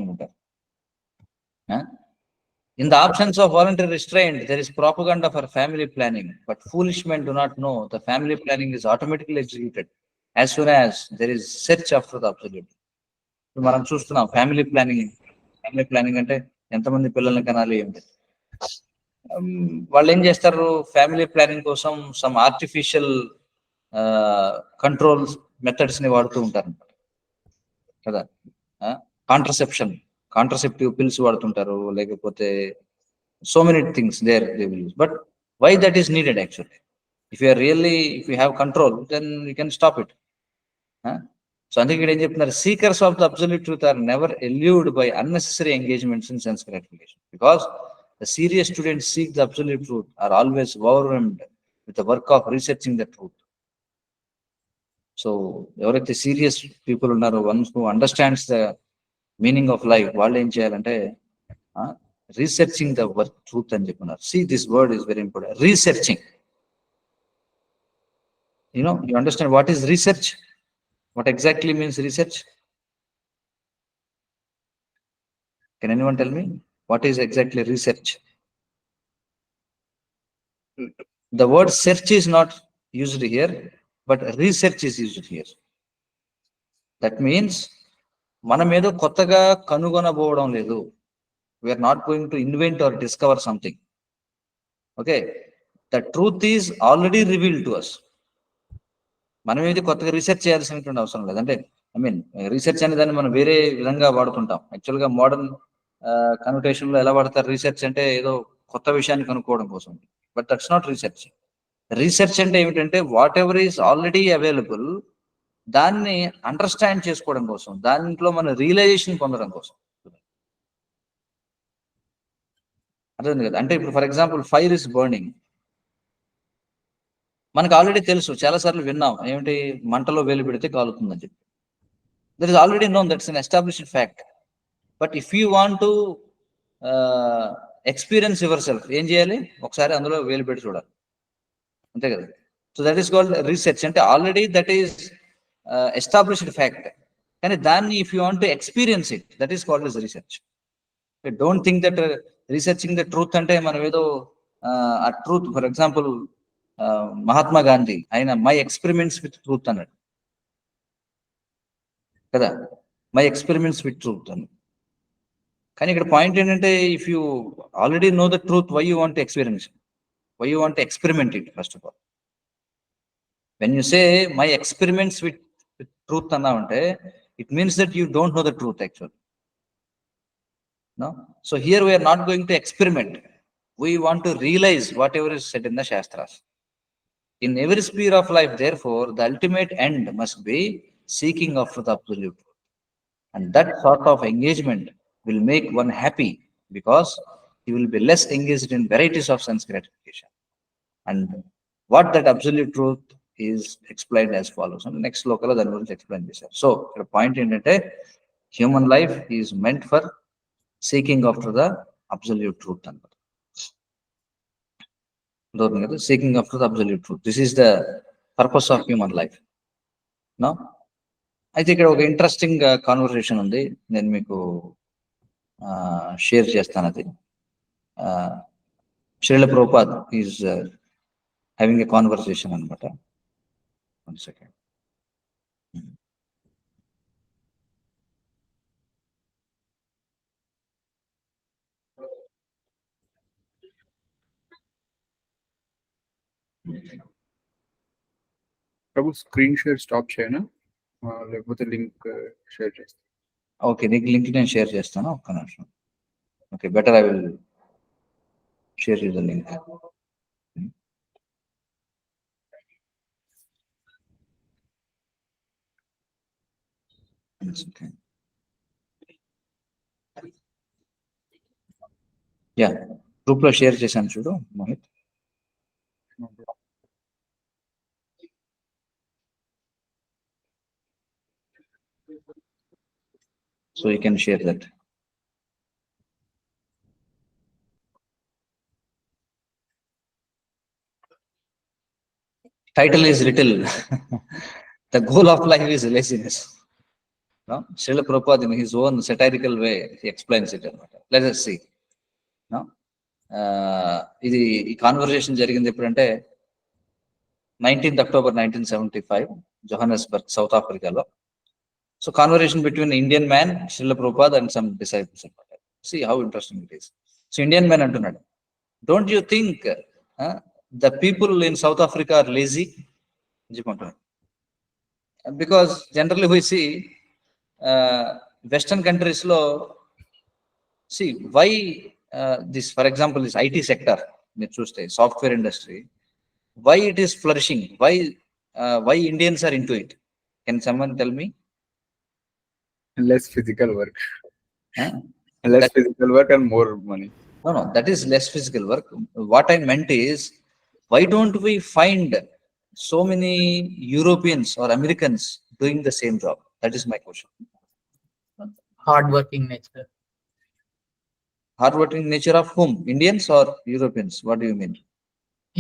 In the absence of voluntary restraint, there is propaganda for family planning. But foolish men do not know the family planning is automatically executed as soon as there is search after the absolute. మనం చూస్తున్నాం family planning అంటే ఎంతమంది పిల్లల్ని కనాలి అంటే, వాళ్ళు ఏం చేస్తారు? ఫ్యామిలీ ప్లానింగ్ కోసం సమ్ ఆర్టిఫిషియల్ కంట్రోల్ మెథడ్స్ ని వాడుతూ ఉంటారు కదా. కాంట్రసెప్టివ్ పిల్స్ వాడుతుంటారు, లేకపోతే so many things there they will use. But why that is needed actually? If you have control, then you can stop it. So అందుకే ఇక్కడ ఏం చెప్తున్నారు? Seekers of the absolute truth are never eluded by unnecessary engagements in sense gratification, because the serious students seek the absolute truth, are always overwhelmed with the work of researching the truth. So ఎవరైతే serious people ఉన్నారో, once who understands the meaning of life, వాళ్ళు ఏం చేయాలంటే researching the work truth అని చెప్తున్నారు. See, this word is very important. Researching. You understand what is research? What exactly means research? Can anyone tell me? What is exactly research? The word search is not used here, but research is used here. That means మనం ఏదో కొత్తగా కనుగొనబోవడం లేదు. We are not going to invent or discover something. Okay, the truth is already revealed to us. మనం ఏది కొత్తగా research చేయాల్సినటువంటి అవసరం లేదు. అంటే రీసెర్చ్ అనే దాన్ని మనం వేరే విధంగా వాడుతుంటాం. యాక్చువల్గా మోడర్న్ కన్వర్టేషన్ లో ఎలా వాడతారు రీసెర్చ్ అంటే? ఏదో కొత్త విషయాన్ని కనుక్కోవడం కోసం. But that's not research. Research అంటే ఏమిటంటే, what ever is already available, దాన్ని అండర్స్టాండ్ చేసుకోవడం కోసం, దాంట్లో మన రియలైజేషన్ పొందడం కోసం. అర్థం కదా? అంటే ఇప్పుడు for example, fire is burning. మనకు ఆల్రెడీ తెలుసు, చాలాసార్లు విన్నాం, ఏమిటి? మంటలో వేలు పెడితే కాలుతుందని చెప్పి. That is already known, that's an established fact. But if you want to experience your self, ఏం చేయాలి? ఒకసారి అందులో వేలు పెట్టి చూడాలి, అంతే కదా. So that is called research. అంటే already that is established fact. కానీ దాన్ని if you want to experience it, that is called as research. Don't think that researching the truth అంటే మనం ఏదో ఆ truth, for example Mahatma Gandhi ఆయన మై ఎక్స్పెరిమెంట్స్ విత్ ట్రూత్ అన్నాడు కదా, మై ఎక్స్పెరిమెంట్స్ విత్ ట్రూత్ అని. కానీ ఇక్కడ పాయింట్ ఏంటంటే, if you already know the truth, why you want experience, why you want experiment it first of all. When you say my experiments with truth అన్నామంటే it means that you don't know the truth actual. No? So here we are not going to experiment. We want to realize whatever is said in the Shastras. In every sphere of life, therefore, the ultimate end must be seeking after the absolute truth. And that sort of engagement will make one happy because he will be less engaged in varieties of sense gratification. And what that absolute truth is explained as follows. And next local then we'll explain this. So the point in it, human life is meant for seeking after the absolute truth. Seeking after the absolute truth. This is the purpose of human life. No? అయితే ఇక్కడ ఒక interesting conversation ఉంది, నేను మీకు share చేస్తాను. అది Srila Prabhupad is having a conversation అనమాట. 1 second. ప్రభు screen share stop చేయనా, లేకపోతే లింక్ షేర్ చేస్తాను? ఓకే, నీకు లింక్ నేను షేర్ చేస్తాను, ఒక్క నిమిషం. Okay, better I will share you the link. Yeah, group లో షేర్ చేశాను చూడు Mohit. So you can share that. Title is little. The goal of life is laziness. No? Srila Prabhupada in his own satirical way, he explains it. Let us see. No? ఇది ఈ conversation జరిగింది ఎప్పుడంటే 19th October 1975 జోహానస్బర్గ్, south ఆఫ్రికాలో. So conversation between Indian man, Srila Prabhupada, and some disciples. See how interesting it is. So Indian man antunnadu, don't you think the people in South Africa are lazy? Because generally we see Western countries lo, see why this, for example, this IT sector, మీరు చూస్తే software industry, why it is flourishing, why Indians are into it? Can someone tell me? Less physical work. Less physical work and more money. No, that is less physical work. What I meant is, why don't we find so many Europeans or Americans doing the same job? That is my question. Hardworking nature. Hardworking nature of whom? Indians or Europeans? What do you mean?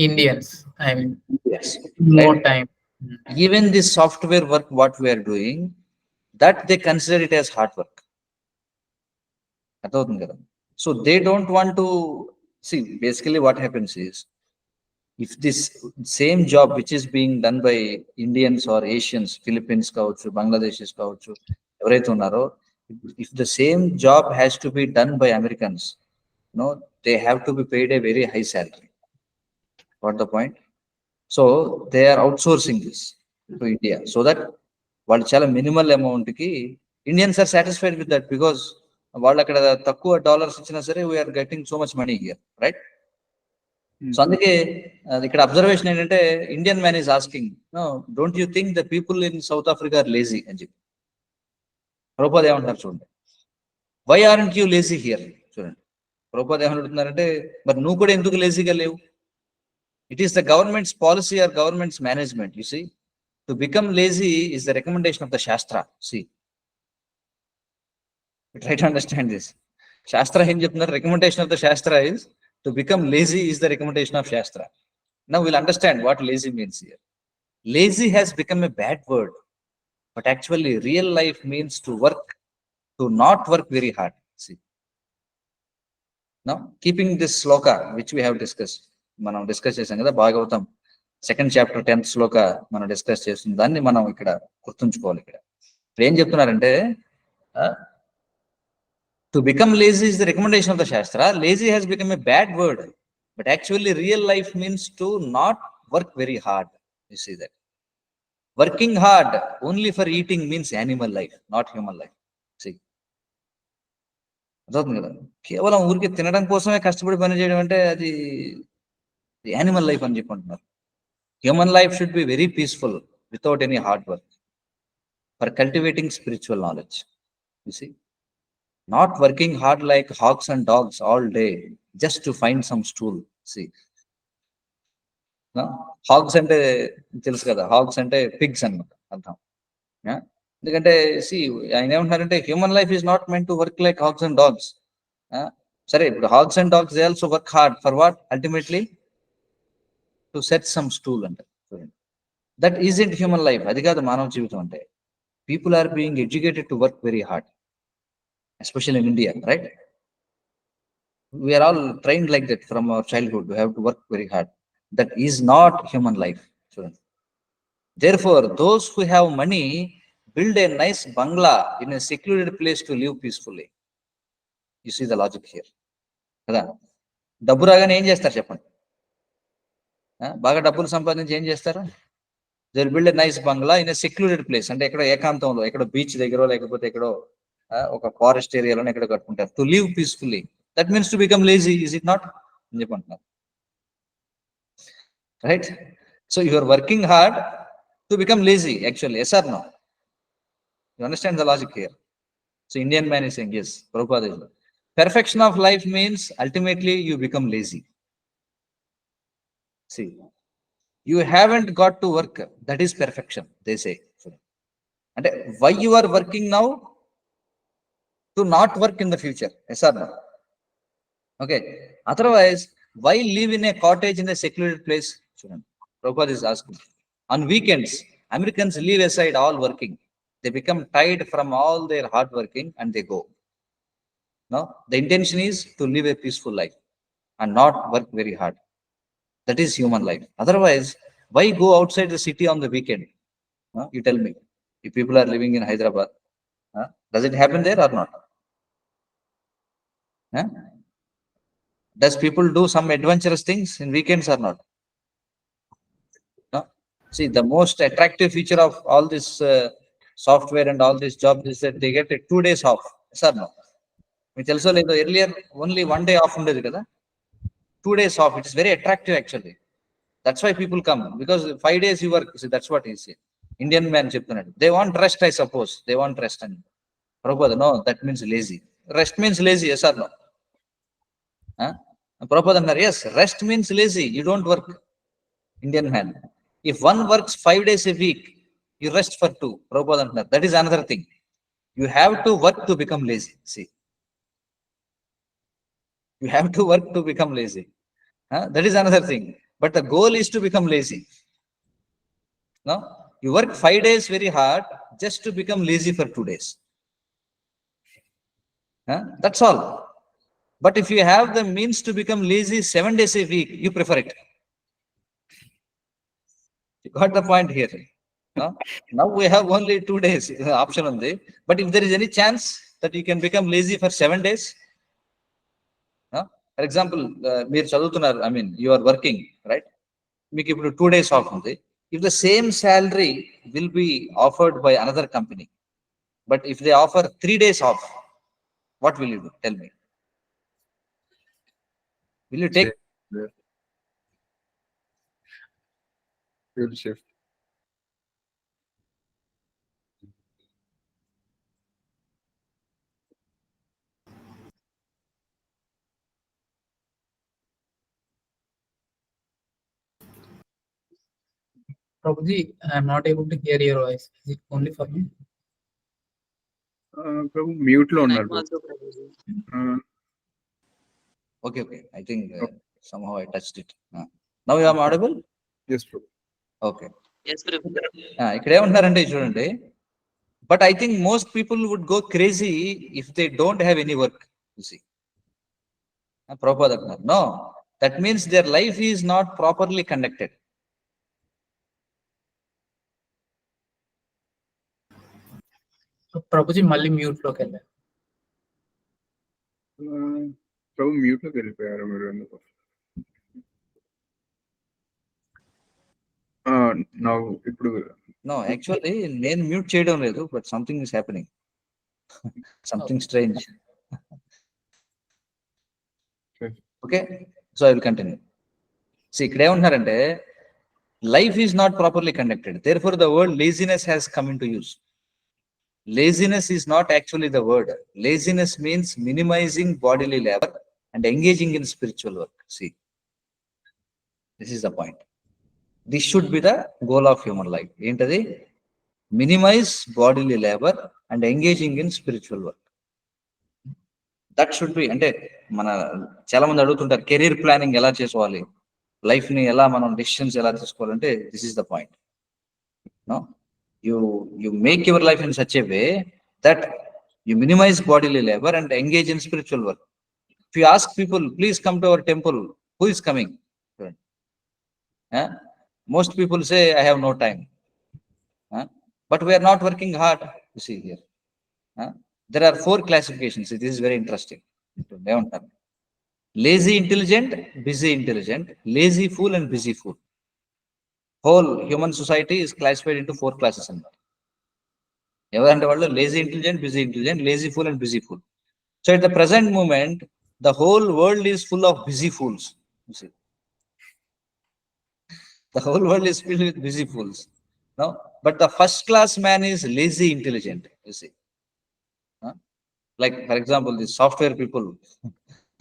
Indians, I mean, Yes. more And time. even this software work, what we are doing, that they consider it as hard work. So they don't want to see. Basically what happens is, if this same job which is being done by Indians or Asians, Philippines kavuchu, Bangladeshis kavuchu, evaraithe unnaro, if the same job has to be done by Americans, no, they have to be paid a very high salary. What the point? So they are outsourcing this to India so that వాళ్ళు చాలా minimal amount కి, Indians are satisfied with that, because వాళ్ళు అక్కడ తక్కువ dollars ఇచ్చినా సరే we are getting so much money here, right? So అందుకే ఇక్కడ అబ్జర్వేషన్ ఏంటంటే, Indian man is asking, no, don't you think the people in South Africa are lazy అని చెప్పి. ప్రభుపాద్ ఏమంటారు చూడండి, why aren't you lazy here? చూడండి ప్రభుపాద్ ఏమంటున్నారంటే, మరి నువ్వు కూడా ఎందుకు లేజీగా లేవు? It is the government's policy are government's management. You see, to become lazy is the recommendation of the Shastra. See, try to understand this. Shastra em cheptunnaru, recommendation of the Shastra is to become lazy is the recommendation of Shastra. Now we'll understand what lazy means here. Lazy has become a bad word. But actually, real life means to not work very hard. See. Now, keeping this sloka, which we have discussed, మనం discuss చేసాం కదా Bhagavatam 2nd chapter 10th శ్లోక మనం discuss చేసిన దాన్ని మనం ఇక్కడ గుర్తుంచుకోవాలి. ఇక్కడ ఏం చెప్తున్నారంటే to become lazy is the recommendation of the shastra. Lazy has become a bad word, but actually real life means to not work very hard. You see that working hard only for eating means animal life, not human life. See, అర్థవుతుంది కదా, కేవలం ఊరికి తినడం కోసమే కష్టపడి పని చేయడం అంటే అది యానిమల్ లైఫ్ అని చెప్పుకుంటున్నారు. Human life should be very peaceful without any hard work for cultivating spiritual knowledge. You see, not working hard like hogs and dogs all day just to find some stool. See, no? Hogs ante telusu kada, hogs ante pigs annamata అర్థం. ఎందుకంటే see ఆయన ఏమంటున్నారంటే human life is not meant to work like hogs and dogs. సరే, ఇప్పుడు hogs and dogs they also work hard for what? Ultimately to set some stool అంటే. That isn't human life. అది కాదు మానవ జీవితం అంటే. People are being educated to work very hard, especially in India, right? We are all trained like that from our childhood. We have to work very hard. That is not human life. Therefore, those who have money build a nice bangla in a secluded place to live peacefully. You see the logic here. కదా, డబ్బు రాగానే ఏం చేస్తారు చెప్పండి? బాగా డబ్బులు సంపాదించి ఏం చేస్తారు? They will build a nice bungalow in a secluded place. అంటే ఎక్కడో ఏకాంతంలో, ఎక్కడో బీచ్ దగ్గర, లేకపోతే ఎక్కడో ఒక ఫారెస్ట్ ఏరియాలోనే ఎక్కడ కట్టుకుంటారు. To live peacefully. That means to become lazy, is it not అని చెప్పంటున్నారు. Right? So you are working hard to become lazy actually. Yes or no? You understand the logic here? So Indian man is saying yes. Prabhupada is. Perfection of life means ultimately you become lazy. See, you haven't got to work. That is perfection, they say. And why you are working now? To not work in the future. Yes or no? Okay. Otherwise, why live in a cottage in a secluded place? Prabhupada is asking. On weekends, Americans leave aside all working. They become tired from all their hard working and they go. No, the intention is to live a peaceful life and not work very hard. That is human life. Otherwise, why go outside the city on the weekend? No? You tell me. If people are living in Hyderabad, does it happen there or not? Does people do some adventurous things in weekends or not? No? See, the most attractive feature of all this software and all these jobs is that they get 2 days off. Yes or no? Which also like earlier only 1 day off undedi kada. 2 days off. It is very attractive actually. That's why people come, because 5 days you work. See, that's what he said. Indian man cheptunnadu. They want rest, I suppose. They want rest. And Prabhupada, no, that means lazy. Rest means lazy, yes or no? Prabhupada, yes, rest means lazy. You don't work. Indian man. If one works 5 days a week, you rest for 2. Prabhupada, that is another thing. You have to work to become lazy. See, you have to work to become lazy. That is another thing. But the goal is to become lazy. No, you work 5 days very hard just to become lazy for 2 days. That's all. But if you have the means to become lazy 7 days a week, you prefer it. You got the point here. No? Now we have only 2 days option on the. But if there is any chance that you can become lazy for 7 days, for example, మీరు చదువుతున్నారు, I mean, you are working, right? మీకు ఇప్పుడు 2 days off ఉంది. If the same salary will be offered by another company, but if they offer 3 days off, what will you do? Tell me. Will you take? Good shift. Prabhuji, I am not able to hear your voice. Is it only for me? Prabhu mute లో ఉన్నారు. Okay. I think somehow I touched it. Now you are audible? Yes, Prabhu. Okay. Yes, Prabhu. ఇక్కడ ఏమంటున్నారంటే చూడండి, But I think most people would go crazy if they don't have any work, you see. Prabhupada, no, that means their life is not properly conducted. Prabhuji మళ్ళీ mute లోకి వెళ్ళారు. ప్రభు mute లోకి వెళ్ళిపోయారు మీరు ఎందుకు? ఇప్పుడు No, actually నేను మ్యూట్ చేయడం లేదు, but something is happening, something strange. Okay, so I will continue. So ఇక్కడ ఏమంటున్నారంటే life is not properly conducted, therefore the word laziness has come in to use. Laziness is not actually the word. Laziness means minimizing bodily labor and engaging in spiritual work. See, this is the point. This should be the goal of human life. Entadi? Minimize bodily labor and engaging in spiritual work. That should be, అంటే మన చాలా మంది అడుగుతుంటారు career planning ఎలా చేసుకోవాలి, life ని ఎలా మనం డెసిషన్స్ ఎలా తీసుకోవాలంటే this is the point. No, you make your life in such a way that you minimize bodily labor and engage in spiritual work. If you ask people, please come to our temple, who is coming? Most people say, I have no time. But we are not working hard, you see here. There are 4 classifications. This is very interesting. Lazy intelligent, busy intelligent, lazy fool and busy fool. Whole human society is classified into 4 classes. Everante vallu lazy intelligent, busy intelligent, lazy fool and busy fool. So at the present moment, the whole world is full of busy fools. You see, the whole world is filled with busy fools. No, but the first class man is lazy intelligent. You see, like for example, the software people,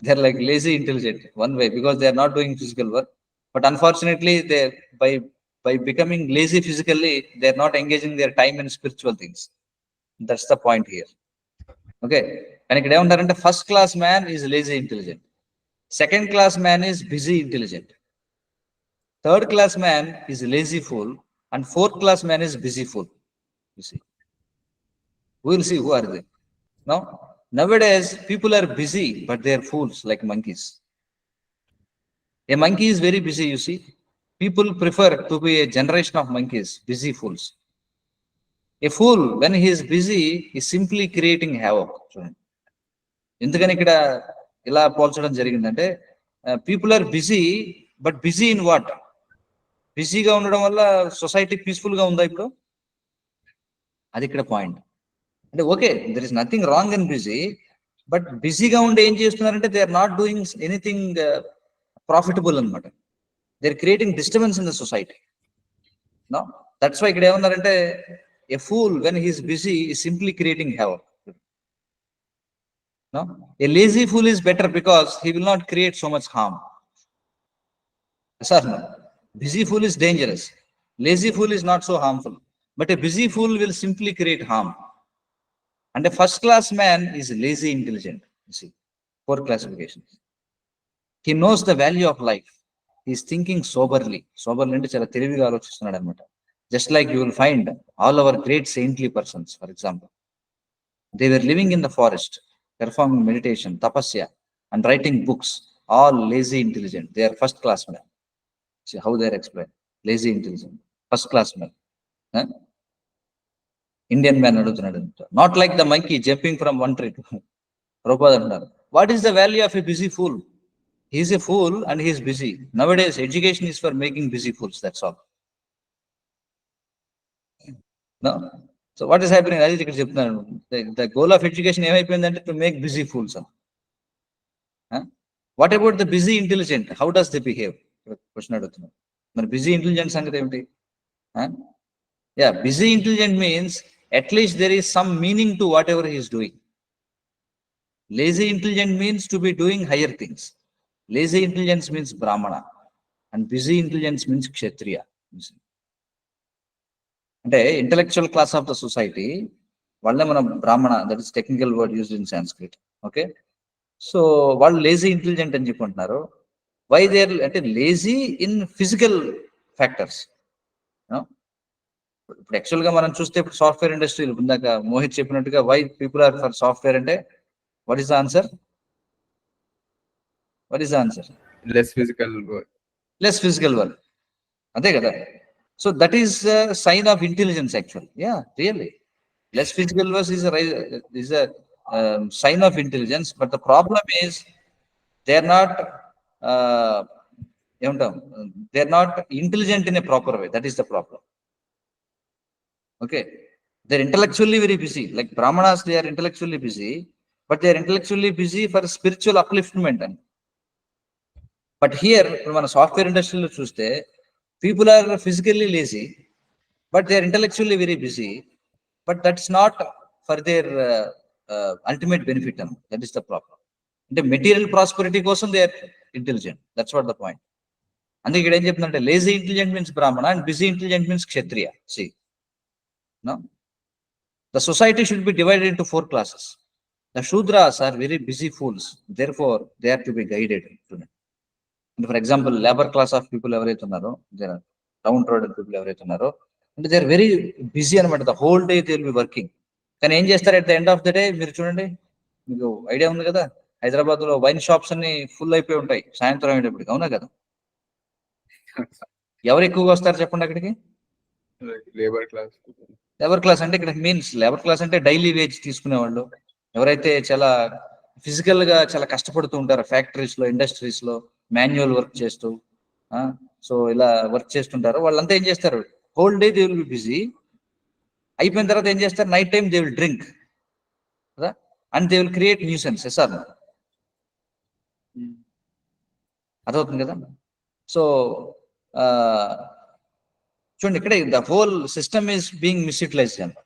they are like lazy intelligent one way because they are not doing physical work. But unfortunately, they by becoming lazy physically, they are not engaging their time in spiritual things. That's the point here. Okay, and ikkada emantarante first class man is lazy intelligent, second class man is busy intelligent, third class man is lazy fool, and fourth class man is busy fool. You see, we will see who are they. Now nowadays people are busy but they are fools like monkeys. A monkey is very busy, you see. People prefer to be a generation of monkeys, busy fools. A fool, when he is busy, is simply creating havoc. Endukani ikkada ila polchadam jarigindante, people are busy, but busy in what? Busy ga undadam valla society peaceful ga unda ippudu? Adi ikkada point. Ante okay, there is nothing wrong in busy, but busy ga unde em chestunarante they are not doing anything profitable anamata. They're creating disturbance in the society. No, that's why ikkada emanarante a fool when he is busy is simply creating havoc. No, a lazy fool is better because he will not create so much harm. Sir, no, busy fool is dangerous, lazy fool is not so harmful, but a busy fool will simply create harm. And a first class man is lazy intelligent. You see, 4 classifications. He knows the value of life. He is thinking soberly. Soberly ante chala తెలివిగా ఆలోచిస్తున్నాడు అన్నమాట. Just like you will find all our great saintly persons, for example, they were living in the forest, performing meditation, tapasya, and writing books, all lazy intelligent. They are first class men. See how they are explained. Lazy intelligent, first class men. Indian man adugutunnadu, not like the monkey jumping from one tree to Prabhupada annaru. What is the value of a busy fool? He is a fool and he is busy. Nowadays, education is for making busy fools. That's all. No. So what is happening? As ikkada cheptunnaru, the goal of education emayipoyindante to make busy fools. What about the busy intelligent? How does they behave? Question adugutunnaru. మరి busy intelligent సంగతి ఏమిటి? Yeah, busy intelligent means at least there is some meaning to whatever he is doing. Lazy intelligent means to be doing higher things. Lazy intelligence means Brahmana, and busy intelligence means Kshatriya. అంటే intellectual class of the society వాళ్ళే మన Brahmana, that is technical word used in Sanskrit. Okay, so వాళ్ళు lazy intelligent అని చెప్పుకుంటున్నారు. Why they are అంటే lazy in physical factors. ఇప్పుడు actual గా మనం చూస్తే ఇప్పుడు సాఫ్ట్వేర్ ఇండస్ట్రీలో ఇందాక మోహిత్ చెప్పినట్టుగా why people are for software అంటే what is the answer? What is the answer? Less physical work. Less physical work. అదే కదా. So that is sign of intelligence actual. Yeah really less physical work is a sign of intelligence, but the problem is they are not uh, they are not intelligent in a proper way. That is the problem. Okay, they're intellectually very busy, like brahmanas. They are intellectually busy, but they are intellectually busy for spiritual upliftment. But here మన software ఇండస్ట్రీలో చూస్తే people are physically lazy, but they are intellectually very busy, but that's not for their ultimate benefit. That is the problem. అంటే material prosperity కోసం they are intelligent. That's what the point. అందుకే ఇక్కడ ఏం చెప్తుందంటే lazy intelligent means Brahmana and busy intelligent means Kshatriya. See no the society should be divided into 4 classes. The Shudras are very busy fools, therefore they are to be guided. అంటే for example labour class of people ఎవరైతే ఉన్నారో, down road people ఎవరైతే ఉన్నారో, అంటే they are very busy అనమాట. The whole day they will be working. కానీ ఏం చేస్తారు at the end of the day? మీరు చూడండి, మీకు ఐడియా ఉంది కదా, హైదరాబాద్ లో వైన్ షాప్స్ అన్ని ఫుల్ అయిపోయి ఉంటాయి సాయంత్రం అయ్యేటప్పటికి. అవునా కదా? ఎవరు ఎక్కువగా వస్తారు చెప్పండి అక్కడికి? Labor class. లేబర్ క్లాస్ అంటే ఇక్కడ మీన్స్ లేబర్ క్లాస్ అంటే డైలీ వేజ్ తీసుకునే వాళ్ళు, ఎవరైతే చాలా ఫిజికల్ గా చాలా కష్టపడుతూ ఉంటారో ఫ్యాక్టరీస్ లో, ఇండస్ట్రీస్ లో మాన్యువల్ వర్క్ చేస్తూ, సో ఇలా వర్క్ చేస్తుంటారు. వాళ్ళంతా ఏం చేస్తారు? Whole day they will be busy. అయిపోయిన తర్వాత ఏం చేస్తారు? Night time they will drink కదా, and they will create nuisance. Sir అదవుతుంది కదా. సో చూడండి, ఇక్కడ the whole system is being misutilized అనమాట.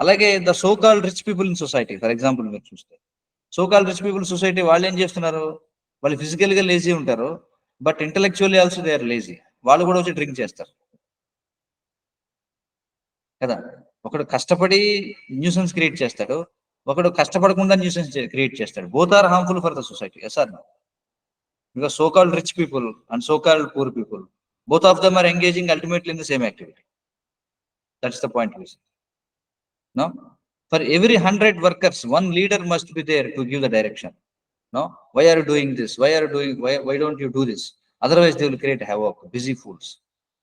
అలాగే the so called rich people in society, for example మీరు చూస్తే so called rich people society వాళ్ళు ఏం చేస్తున్నారు? వాళ్ళు ఫిజికల్ గా లేజీ ఉంటారు, but intellectually also they are lazy. వాళ్ళు కూడా వచ్చి డ్రింక్ చేస్తారు కదా. ఒకడు కష్టపడి న్యూసెన్స్ క్రియేట్ చేస్తాడు, ఒకడు కష్టపడకుండా న్యూసెన్స్ క్రియేట్ చేస్తాడు. Both are harmful for the society. Yes or no? Because so-called rich people and so-called poor people, both of them are engaging ultimately in the same activity. That's the point. No, for every 100 workers, one leader must be there to give the direction. No, why are you doing this? Why don't you do this? Otherwise they will create havoc. Busy fools.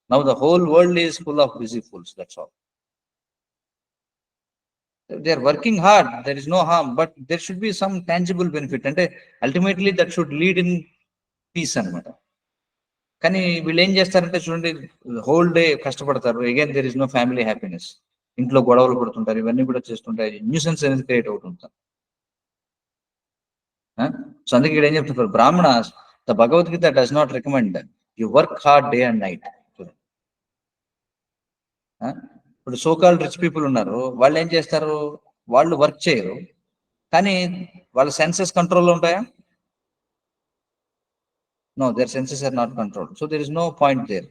Now the whole world is full of busy fools. That's all. They are working hard, there is no harm, but there should be some tangible benefit, and ultimately that should lead in peace అనమాట. కానీ వీళ్ళు ఏం చేస్తారంటే చూడండి, whole day కష్టపడతారు, again there is no family happiness. ఇంట్లో గొడవలు పడుతుంటారు, ఇవన్నీ కూడా చేస్తుంటాయి, న్యూసెన్స్ అనేది క్రియేట్ అవుతుంటారు. సో అందుకే ఇక్కడ ఏం చెప్తున్నారు? Brahmanas, the Bhagavad Gita does not recommend you work hard day and night. ఇప్పుడు సో కాల్డ్ రిచ్ పీపుల్ ఉన్నారు, వాళ్ళు ఏం చేస్తారు? వాళ్ళు వర్క్ చేయరు, కానీ వాళ్ళ సెన్సెస్ కంట్రోల్లో ఉంటాయా? No, their senses are not controlled. So there is no point there.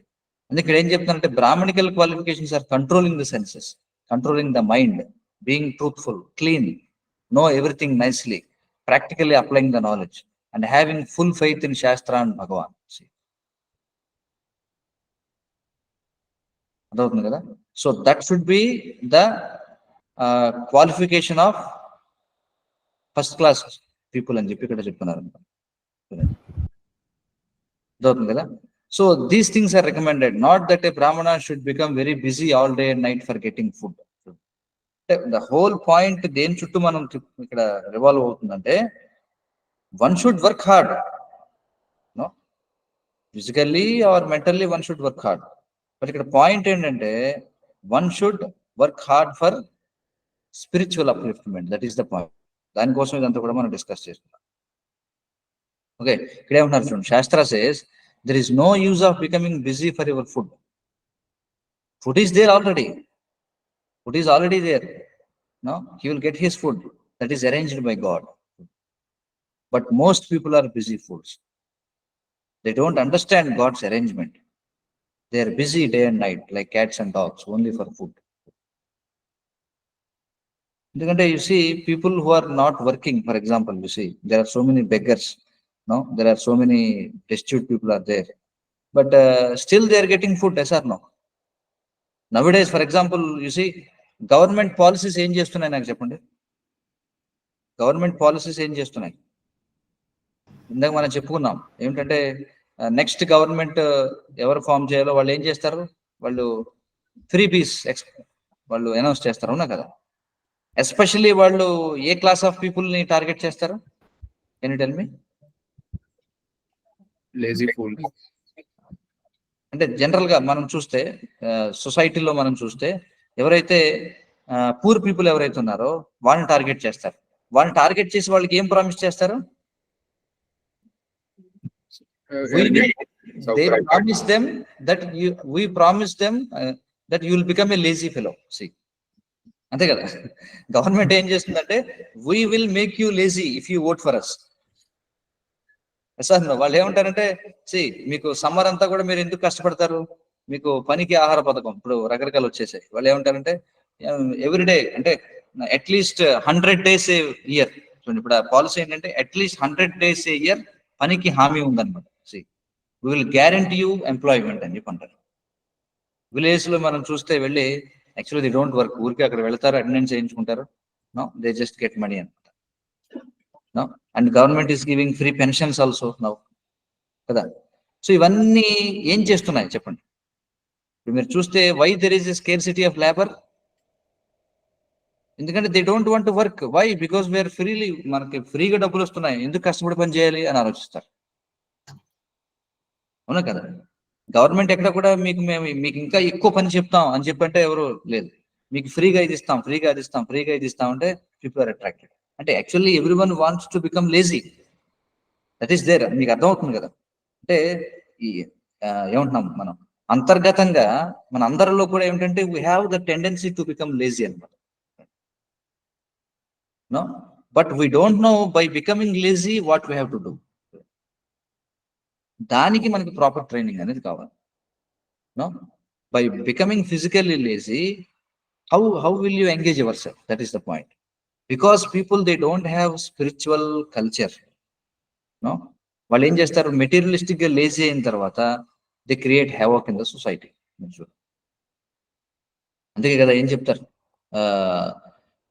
And ఇక్కడ ఏం చెప్తున్నారంటే brahminical qualifications are controlling the senses, controlling the mind, being truthful, clean, know everything nicely, practically applying the knowledge, and having full faith in Shastra and Bhagavan. See, అదవుతుంది కదా. So that should be the qualification of first class people అని చెప్పి ఇక్కడ చెప్తున్నారు. అదవుతుంది కదా. So these things are recommended, not that a Brahmana should become very busy all day and night for getting food. The whole point దేని చుట్టూ మనం ఇక్కడ రివాల్వ్ అవుతుందంటే, one should work hard, no physically or mentally one should work hard. But ఇక్కడ point ఏంటంటే one should work hard for spiritual upliftment. That is the point. దానికోసం ఇదంతా కూడా మనం డిస్కస్ చేస్తున్నాం. ఓకే, ఇక్కడ ఏమంటున్నారు చూడండి, శాస్త్ర says there is no use of becoming busy for your food. Food is there already. Food is already there. No, he will get his food that is arranged by God. But most people are busy fools. They don't understand God's arrangement. They are busy day and night like cats and dogs only for food. Because you see people who are not working, for example, you see there are so many beggars. No, there are so many destitute people are there, but still they are getting food. Yes or no? Nowadays for example you see government policies ఏం చేస్తున్నాయి నాకు చెప్పండి. Government policies ఏం చేస్తున్నాయి? ఇందాక మనం చెప్పుకున్నాం ఏమిటంటే నెక్స్ట్ గవర్నమెంట్ ఎవరు ఫామ్ చేయాలో వాళ్ళు ఏం చేస్తారు, వాళ్ళు 3 Ps వాళ్ళు అనౌన్స్ చేస్తారు, అవునా కదా? ఎస్పెషల్లీ వాళ్ళు ఏ క్లాస్ ఆఫ్ పీపుల్ ని టార్గెట్ చేస్తారు? Can you tell me? Lazy fool. అంటే జనరల్ గా మనం చూస్తే సొసైటీలో మనం చూస్తే ఎవరైతే పూర్ పీపుల్ ఎవరైతే ఉన్నారో వాళ్ళని టార్గెట్ చేస్తారు. వాళ్ళని టార్గెట్ చేసి వాళ్ళకి ఏం ప్రామిస్ చేస్తారు? They promise them that we promise them that you will become a lazy fellow. See, అంతే కదా? గవర్నమెంట్ ఏం చేస్తుందంటే we will make you lazy if you vote for us. Sir వాళ్ళు ఏమంటారంటే మీకు సమ్మర్ అంతా కూడా మీరు ఎందుకు కష్టపడతారు, మీకు పనికి ఆహార పథకం ఇప్పుడు రకరకాలు వచ్చేసాయి. వాళ్ళు ఏమంటారంటే ఎవ్రీడే అంటే అట్లీస్ట్ 100 days a year. ఇప్పుడు ఆ పాలసీ ఏంటంటే అట్లీస్ట్ 100 days a year పనికి హామీ ఉందన్నమాట. we will guarantee you employment అని చెప్పి అంటారు. విలేజ్ లో మనం చూస్తే వెళ్ళి యాక్చువల్లీ ది డోంట్ వర్క్, ఊరికి అక్కడ వెళ్తారు, అటెండెన్స్ చేయించుకుంటారు. No, they just get money అనమాట. No, and government is giving free pensions also now కదా. సో ఇవన్నీ ఏం చేస్తున్నాయి చెప్పండి? ఇప్పుడు మీరు చూస్తే why there is a scarcity of labour? ఎందుకంటే they don't want to work. Why? Because we are freely, మనకి ఫ్రీగా డబ్బులు వస్తున్నాయి, ఎందుకు కష్టపడి పని చేయాలి అని ఆలోచిస్తారు, అవునా కదా? గవర్నమెంట్ ఎక్కడ కూడా మీకు ఇంకా ఎక్కువ పని చెప్తాం అని చెప్పంటే ఎవరు లేదు. మీకు ఫ్రీగా ఇది ఇస్తాం, ఫ్రీగా అది ఇస్తాం, ఫ్రీగా ఇది ఇస్తాం అంటే పీపుల్ ఆర్ అట్రాక్టెడ్. అంటే actually everyone wants to become lazy. That is there. మీకు అర్థమవుతుంది కదా? అంటే ఈ ఏమంటున్నాం మనం అంతర్గతంగా మన అందరిలో కూడా ఏమిటంటే we have the tendency to become lazy అనమాట. No, but we don't know by becoming lazy what we have to do. దానికి మనకి ప్రాపర్ ట్రైనింగ్ అనేది కావాలి. No, by becoming physically lazy how will you engage yourself? That is the point. Because people, they don't have spiritual culture. No, వాళ్ళు ఏం చేస్తారు, materialistic గా lazy అయిన తర్వాత they create havoc in the society. అందుకే కదా ఏం చెప్తారు,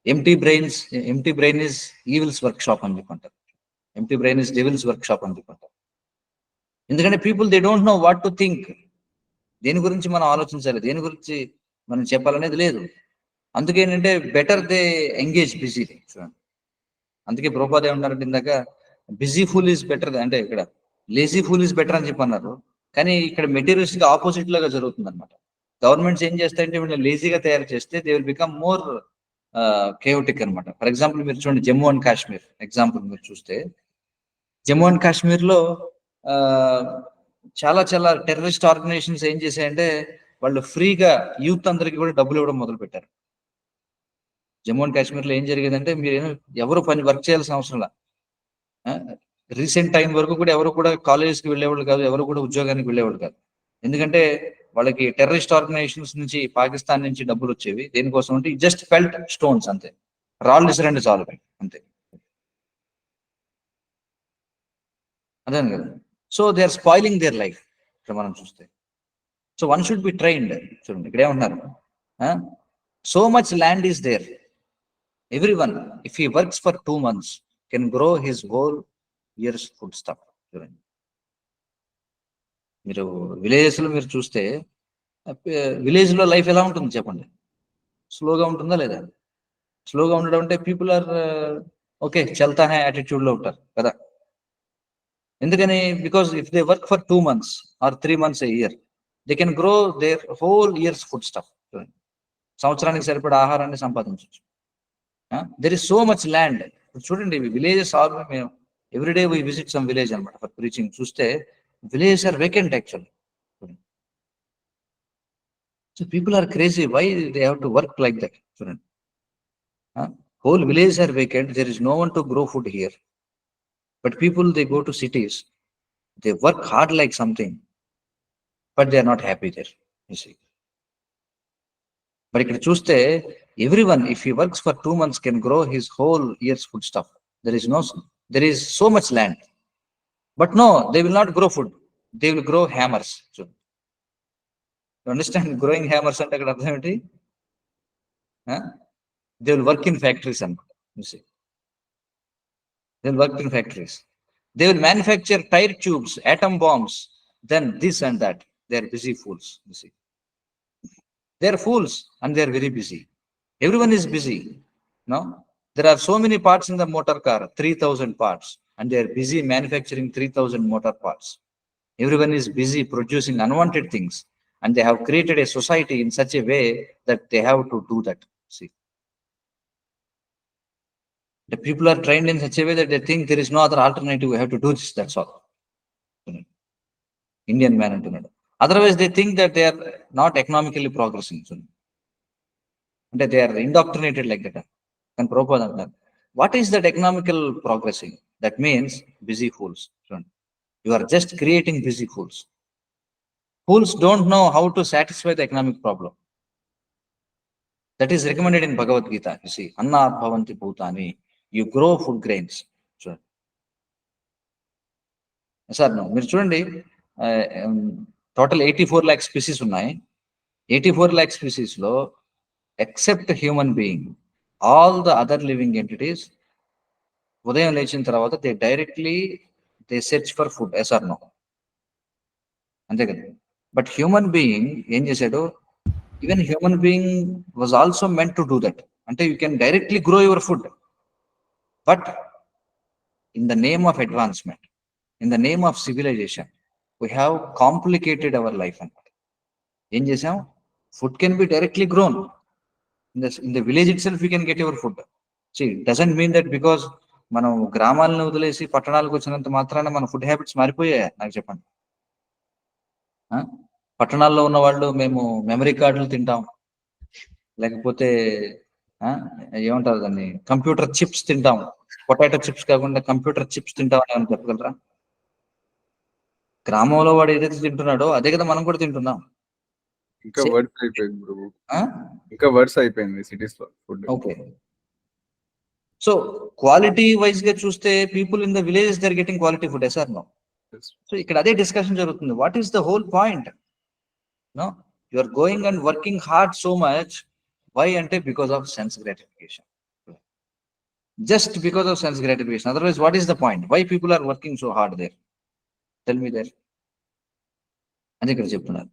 empty brain is evil's workshop అని చెప్పంటారు. Empty brain is devil's workshop అని చెప్పంటారు. ఎందుకంటే people they don't know what to think. దేని గురించి మనం ఆలోచించాలి, దేని గురించి మనం చెప్పాలనేది లేదు. అందుకే ఏంటంటే బెటర్ దే ఎంగేజ్ బిజీలీ. చూడండి, అందుకే ప్రభుపాద ఏమన్నారంటే ఇందాక బిజీ ఫుల్ ఈజ్ బెటర్, అంటే ఇక్కడ లేజీ ఫుల్ ఈజ్ బెటర్ అని చెప్పి అన్నారు. కానీ ఇక్కడ మెటీరియల్స్ గా ఆపోజిట్ లాగా జరుగుతుంది అనమాట. గవర్నమెంట్స్ ఏం చేస్తాయంటే వీళ్ళని లేజీగా తయారు చేస్తే they will become more chaotic అనమాట. ఫర్ ఎగ్జాంపుల్ మీరు చూడండి, జమ్మూ అండ్ కాశ్మీర్ ఎగ్జాంపుల్ మీరు చూస్తే, జమ్మూ అండ్ కాశ్మీర్ లో చాలా చాలా టెర్రరిస్ట్ ఆర్గనైజేషన్స్ ఏం చేశాయంటే వాళ్ళు ఫ్రీగా యూత్ అందరికి కూడా డబ్బులు ఇవ్వడం మొదలు పెట్టారు. జమ్మూ అండ్ కాశ్మీర్ లో ఏం జరిగిందంటే మీరు ఎవరు వర్క్ చేయాల్సిన అవసరం లేదు. రీసెంట్ టైం వరకు కూడా ఎవరు కూడా కాలేజెస్కి వెళ్ళేవాళ్ళు కాదు, ఎవరు కూడా ఉద్యోగానికి వెళ్ళేవాళ్ళు కాదు. ఎందుకంటే వాళ్ళకి టెర్రరిస్ట్ ఆర్గనైజేషన్స్ నుంచి, పాకిస్తాన్ నుంచి డబ్బులు వచ్చేవి. దేనికోసం అంటే జస్ట్ ఫెల్ట్ స్టోన్స్, అంతే, రాళ్ళు ఇసరండి చాలు, అంతే, అదే కదా. So they are spoiling their life ఇక్కడ మనం చూస్తే. So one should be trained. చూడండి ఇక్కడ ఏమంటున్నారు, so much land is there, everyone if he works for 2 months can grow his whole year's food stuff. చూడండి, మీరు విలేజెస్ లో మీరు చూస్తే విలేజ్ లో లైఫ్ ఎలా ఉంటుంది చెప్పండి? స్లోగా ఉంటుందా లేదా? స్లోగా ఉండడం అంటే పీపుల్ ఆర్ ఓకే చల్తా హై యాటిట్యూడ్ లో ఉంటారు కదా. ఎందుకని? Because if they work for 2 months or 3 months a year they can grow their whole years food stuff. సంవత్సరానికి సరిపడా ఆహారాన్ని సంపాదించవచ్చు. There is so much land. చూడండి, విలేజెస్ ఆర్, మేము everyday we visit some village అనమాట ఫర్ ప్రీచింగ్. చూస్తే villages are vacant actually. So people are crazy, why they have to work like that. చూడండి, whole villages are vacant, there is no one to grow food here. But people they go to cities, they work hard like something, but they are not happy there. మరి ఇక్కడ చూస్తే everyone if he works for 2 months can grow his whole year's food stuff. There is so much land, but no, they will not grow food, they will grow hammers. So understand growing hammers అంటే అక్కడ అర్థం ఏంటి? They will work in factories అన్నమాట. They will work in factories. They will manufacture tire tubes, atom bombs, then this and that. They are busy fools. You see, they are fools and they are very busy. Everyone is busy. No, there are so many parts in the motor car, 3,000 parts, and they are busy manufacturing 3,000 motor parts. Everyone is busy producing unwanted things, and they have created a society in such a way that they have to do that. See, the people are trained in such a way that they think there is no other alternative. We have to do this. That's all. Indian man అంటున్నాడు. Otherwise, they think that they are not economically progressing. అంటే they are indoctrinated like that. And Prabhupada అంటున్నారు, what is that economical progressing? That means busy fools. You are just creating busy fools. Fools don't know how to satisfy the economic problem. That is recommended in Bhagavad Gita. You see, Anna Bhavanti Bhutani. You grow food grains. Sure. Sir మీరు చూడండి, total 84 lakh species ఉన్నాయి. 84 lakh species లో except human being, all the other living entities ఉదయం లేచిన తర్వాత they search for food. Yes or no? అంతే కదా. But human being ఏం చేశాడు? Even human being was also meant to do that. అంటే you can directly grow your food, but in the name of advancement, in the name of civilization, we have complicated our life. Em chesam, food can be directly grown in the village itself. We can get your food. See, it doesn't mean that because మనం గ్రామాలను వదిలేసి పట్టణాలకు వచ్చినంత మాత్రాన మన food habits మారిపోయాయి. నాకు చెప్పండి. పట్టణాల్లో ఉన్న వాళ్ళు మేము మెమరీ కార్డులు తింటాం, లేకపోతే ఏమంటారు దాన్ని, కంప్యూటర్ చిప్స్ తింటాం. పొటాటో చిప్స్ కాకుండా కంప్యూటర్ చిప్స్ తింటాం అని ఏమైనా చెప్పగలరా? గ్రామంలో వాడు ఏదైతే తింటున్నాడో అదే కదా మనం కూడా తింటున్నాం. ఇంకా వర్స్ అయిపోయింది బ్రో, ఇంకా వర్స్ అయిపోయింది సిటీస్ లో food. Okay, so quality wise గా చూస్తే people in the villages they are getting quality food. Yes or no? So ఇక్కడ అదే డిస్కషన్ జరుగుతుంది. What is the whole point? No, you are going and working hard so much. Why అంటే because of sense gratification. Just because of sense gratification. Otherwise, what is the point? Why people are working so hard there? Tell me there. అని ఇక్కడ చెప్తున్నారు.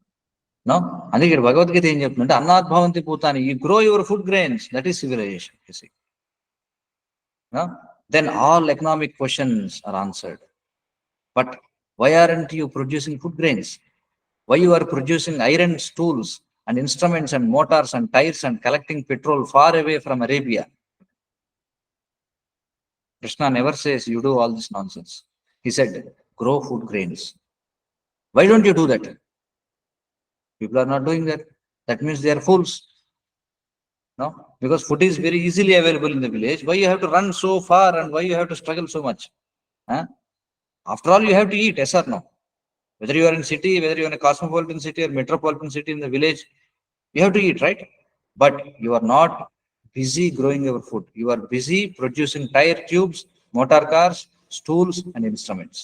No, అందుకే ఇక్కడ భగవద్గీత ఏం చెప్తుందంటే అన్నాత్ భవంతి భూతాని, you grow your food grains, that is civilization. Then all economic questions are answered. But why aren't you producing food grains? Why you are producing iron tools and instruments and motors and tires and collecting petrol far away from Arabia? Krishna never says you do all this nonsense. He said, grow food grains. Why don't you do that? People are not doing that. That means they are fools. No, because food is very easily available in the village. Why you have to run so far and why you have to struggle so much? After all, you have to eat. Yes or no? Whether you are in city, whether you are in a cosmopolitan city or metropolitan city, in the village, you have to eat, right? But you are not busy growing your food. You are busy producing tire tubes, motor cars, stools and instruments.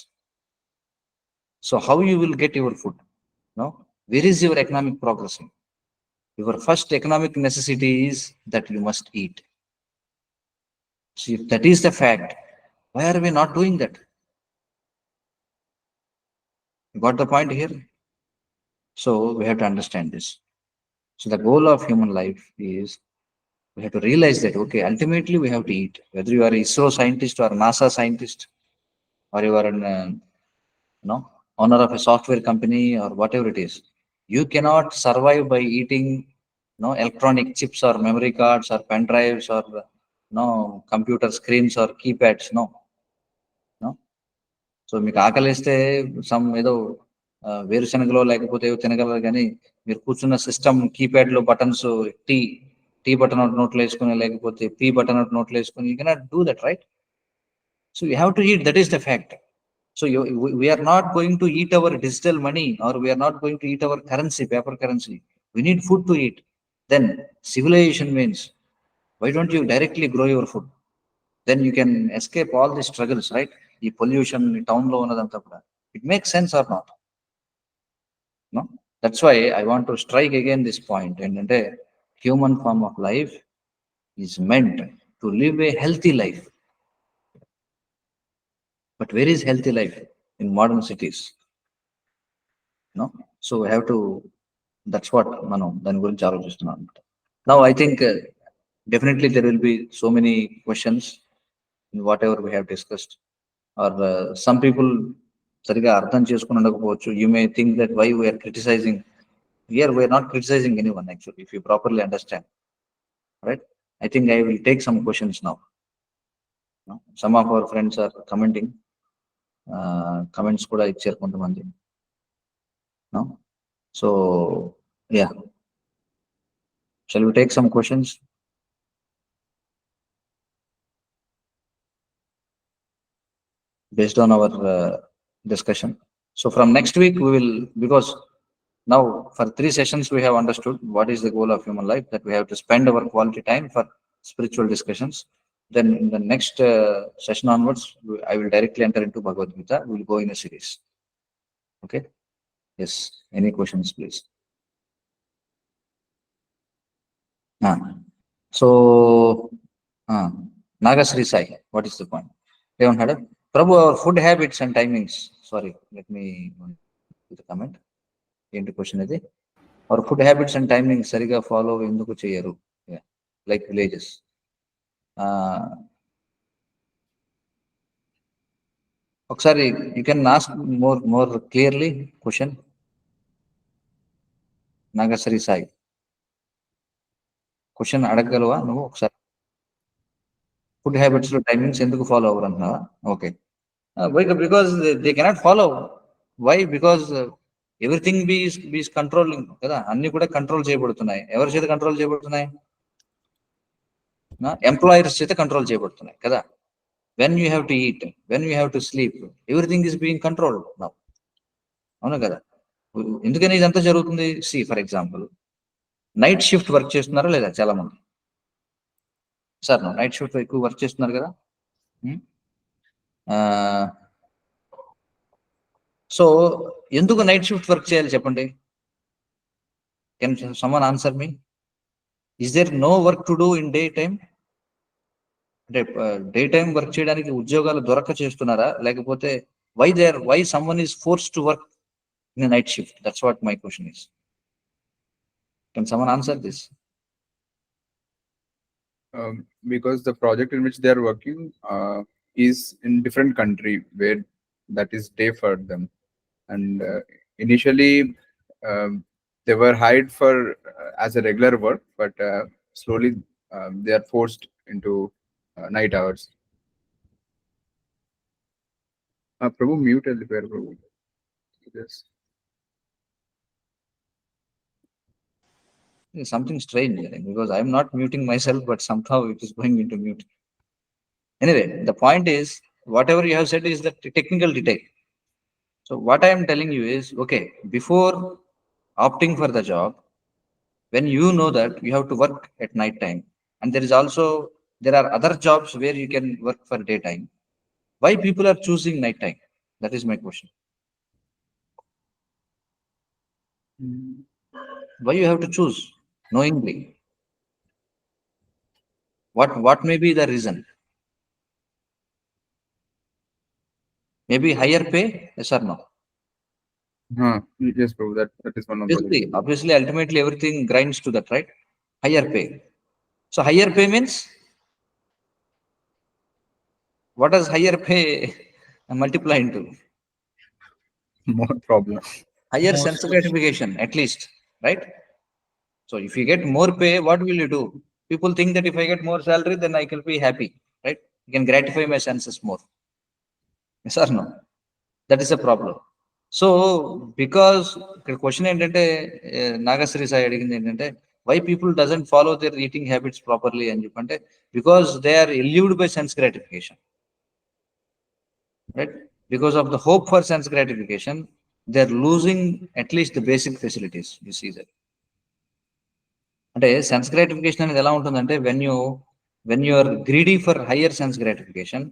So how you will get your food? No, where is your economic progressing? Your first economic necessity is that you must eat. So if that is the fact, why are we not doing that? You got the point here? So we have to understand this. So the goal of human life is we have to realize that, okay, ultimately we have to eat. Whether you are an ISRO scientist or NASA scientist, or you are an owner of a software company or whatever it is, you cannot survive by eating electronic chips or memory cards or pen drives or computer screens or keypads. No. So మీకు ఆకలిస్తే some ఏదో వేరుశనగలో లేకపోతే తినగలరు, కానీ మీరు కూర్చున్న system keypad లో buttons, tea button నోట్లో వేసుకుని లేకపోతే పీ బటన్ నోట్లో వేసుకుని, you cannot do that, right? So you have to eat. That is the fact. So we are not going to eat our digital money, or we are not going to eat our currency, paper currency. We need food to eat. Then civilization means, why don't you directly grow your food? Then you can escape all the struggles, right? The pollution, the town lo unnadanta kuda. It makes sense or not? No? That's why I want to strike again this point. And human form of life is meant to live a healthy life. But where is healthy life in modern cities? No. So we have to. That's what మనం దాని గురించి ఆలోచిస్తున్నాం. Now I think definitely there will be so many questions in whatever we have discussed. Or some people సరిగా అర్థం చేసుకుని ఉండకపోవచ్చు. You may think that why we are criticizing. Here we are not criticizing anyone actually. If you properly understand, right? I think I will take some questions now. No? Some of our friends are commenting. Comments కూడా ఇచ్చారు కొంతమంది. No? So yeah. Shall we take some questions? Based on our discussion. So from next week we will, because now for 3 sessions we have understood what is the goal of human life, that we have to spend our quality time for spiritual discussions. Then in the next session onwards, I will directly enter into Bhagavad Gita. We will go in a series. Okay. Yes. Any questions, please? So, Nagasri Sai, what is the point? Devan Hada, Prabhu, our food habits and timings. Sorry, let me do the comment. Into question is our food habits and timings సరిగా follow ఎందుకు చేయరు? Yeah, like villages. ఒకసారి you can ask more clearly question. Nagasri Sai. Question అడగగలవా నువ్వు ఒకసారి? Food habits లో timings ఎందుకు follow అవ్వరు అంటున్నావా? Okay. Because they cannot follow. Why? Because everything bees controlling కదా, అన్ని కూడా కంట్రోల్ చేయబడుతున్నాయి. ఎవరి చేత కంట్రోల్ చేయబడుతున్నాయి? ఎంప్లాయర్స్ చేత కంట్రోల్ చేయబడుతున్నాయి కదా. When you have to eat, when you have to sleep, everything is being controlled now. అవును కదా. ఎందుకని ఇదంతా జరుగుతుంది? See for example, night shift work చేస్తున్నారా లేదా చాలా మంది? సార్ నైట్ షిఫ్ట్ ఎక్కువ వర్క్ చేస్తున్నారు కదా. సో ఎందుకు నైట్ షిఫ్ట్ వర్క్ చేయాలి చెప్పండి? Can someone answer me? Is there no work to do in day time? అంటే డే టైం వర్క్ చేయడానికి ఉద్యోగాలు దొరక చేస్తున్నారా, లేకపోతే why someone is force to work in night shift? That's what my question is. Can someone answer this? Because the project in which they are working is in different country where that is day for them, and initially they were hired for as a regular work, but slowly they are forced into night hours. Prabhu, mute the pair, Prabhu. Yes. Something strange because I'm not muting myself, but somehow it is going into mute. Anyway, the point is, whatever you have said is the technical detail. So what I am telling you is, okay, before opting for the job, when you know that you have to work at night time, and there are other jobs where you can work for daytime, why people are choosing night time? That is my question. Why you have to choose knowingly? What may be the reason? Maybe higher pay? Yes or no? Yes, Prabhu. That is one of the. Obviously, ultimately everything grinds to that, right? Higher pay. So higher pay means, what does higher pay multiply into? More problem. Higher sense gratification, at least, right? So if you get more pay, what will you do? People think that if I get more salary, then I can be happy, right? You can gratify my senses more. Yes or no? That is a problem. So because the question ఏంటంటే నాగశ్రీ సాయి అడిగింది ఏంటంటే, why people doesn't follow their eating habits properly అని చెప్పంటే, because they are eluded by sense gratification, right? Because of the hope for sense gratification, they are losing at least the basic facilities. You see that? అంటే sense gratification అనేది ఎలా ఉంటుందంటే, when you are greedy for higher sense gratification,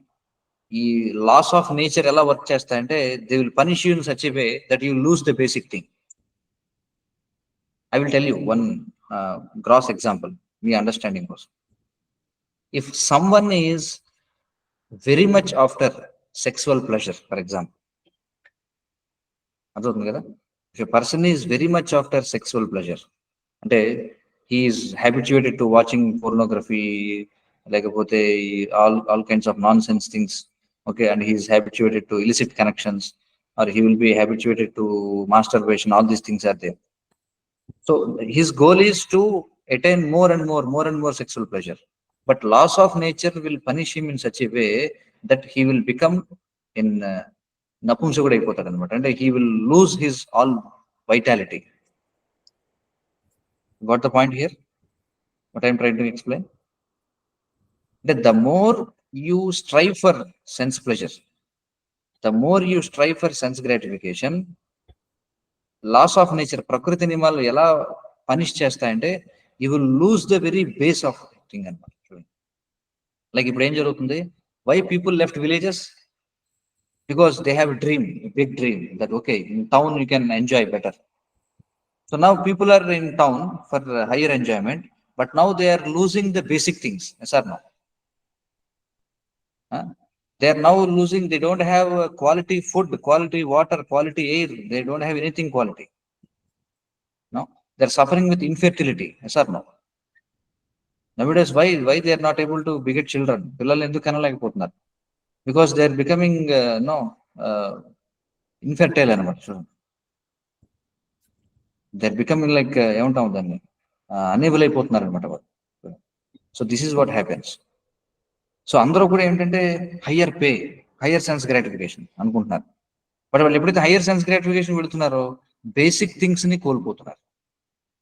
ఈ loss of nature ఎలా work చేస్తాయంటే, they will punish you in such a way that you lose the basic thing. I will tell you one gross example, me understanding కోసం. If someone is very much after sexual pleasure, for example, అర్థమవుతుంది కదా, if a person is very much after sexual pleasure, అంటే he is habituated to watching pornography, లేకపోతే all kinds of nonsense things, okay, and he is habituated to illicit connections, or he will be habituated to masturbation, all these things are there. So his goal is to attain more and more sexual pleasure, but laws of nature will punish him in such a way that he will become in నపుంసకుడు అయిపోతాడు అనమాట. అంటే he will lose his all vitality. Got the point here? What I am trying to explain? That the more you strive for sense pleasure, the more you strive for sense gratification, loss of nature, ప్రకృతి నియమాలు ఎలా punish చేస్తాయంటే you will lose the very base of thing అనమాట. చూడండి, like ఇప్పుడు ఏం జరుగుతుంది, why people left villages, because they have dream, big dream that okay in town you can enjoy better. So now people are in town for higher enjoyment, but now they are losing the basic things. Yes or no? They are now losing, they don't have quality food, quality water, quality air, they don't have anything quality. No, they are suffering with infertility. Yes or no? Nowadays, why they are not able to beget children? Pillalu enduku kanalekapothunaru? Because they are becoming infertile anamata. They are becoming like emantam danni unable అయిపోతున్నారు అనమాట. So this is what happens. సో అందరూ కూడా ఏంటంటే higher pay, higher sense gratification అనుకుంటున్నారు. But వాళ్ళు ఎప్పుడైతే higher sense gratification వెళుతున్నారో బేసిక్ థింగ్స్ ని కోల్పోతున్నారు.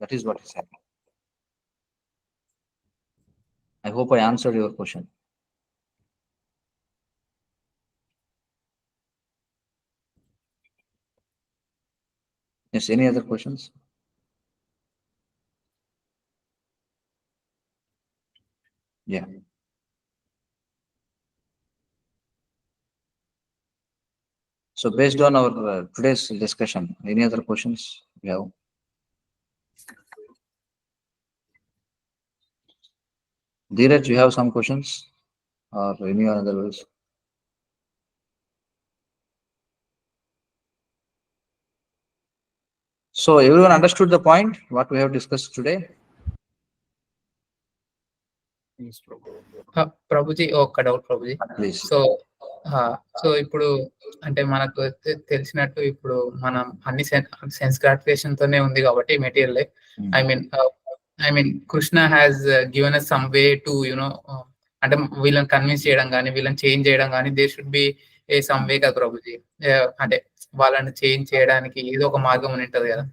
That is what is happening. I hope I answered your question. Yes, any other questions? Yeah. So based on our today's discussion, any other questions you have? Dheeraj, you have some questions or any other words? So everyone understood the point what we have discussed today? Prabhuji ఒక doubt Prabhuji. Please. So ఇప్పుడు అంటే మనకు తెలిసినట్టు ఇప్పుడు మనం అన్ని sense gratification తోనే ఉంది కాబట్టి material. I mean Krishna has given us some way to you know, అంటే వీళ్ళని కన్విన్స్ చేయడం కానీ వీళ్ళని చేంజ్ చేయడం కానీ they should be a some way కదా ప్రభుజీ. అంటే వాళ్ళని చేంజ్ చేయడానికి ఏదో ఒక మార్గం అని ఉంటది కదా.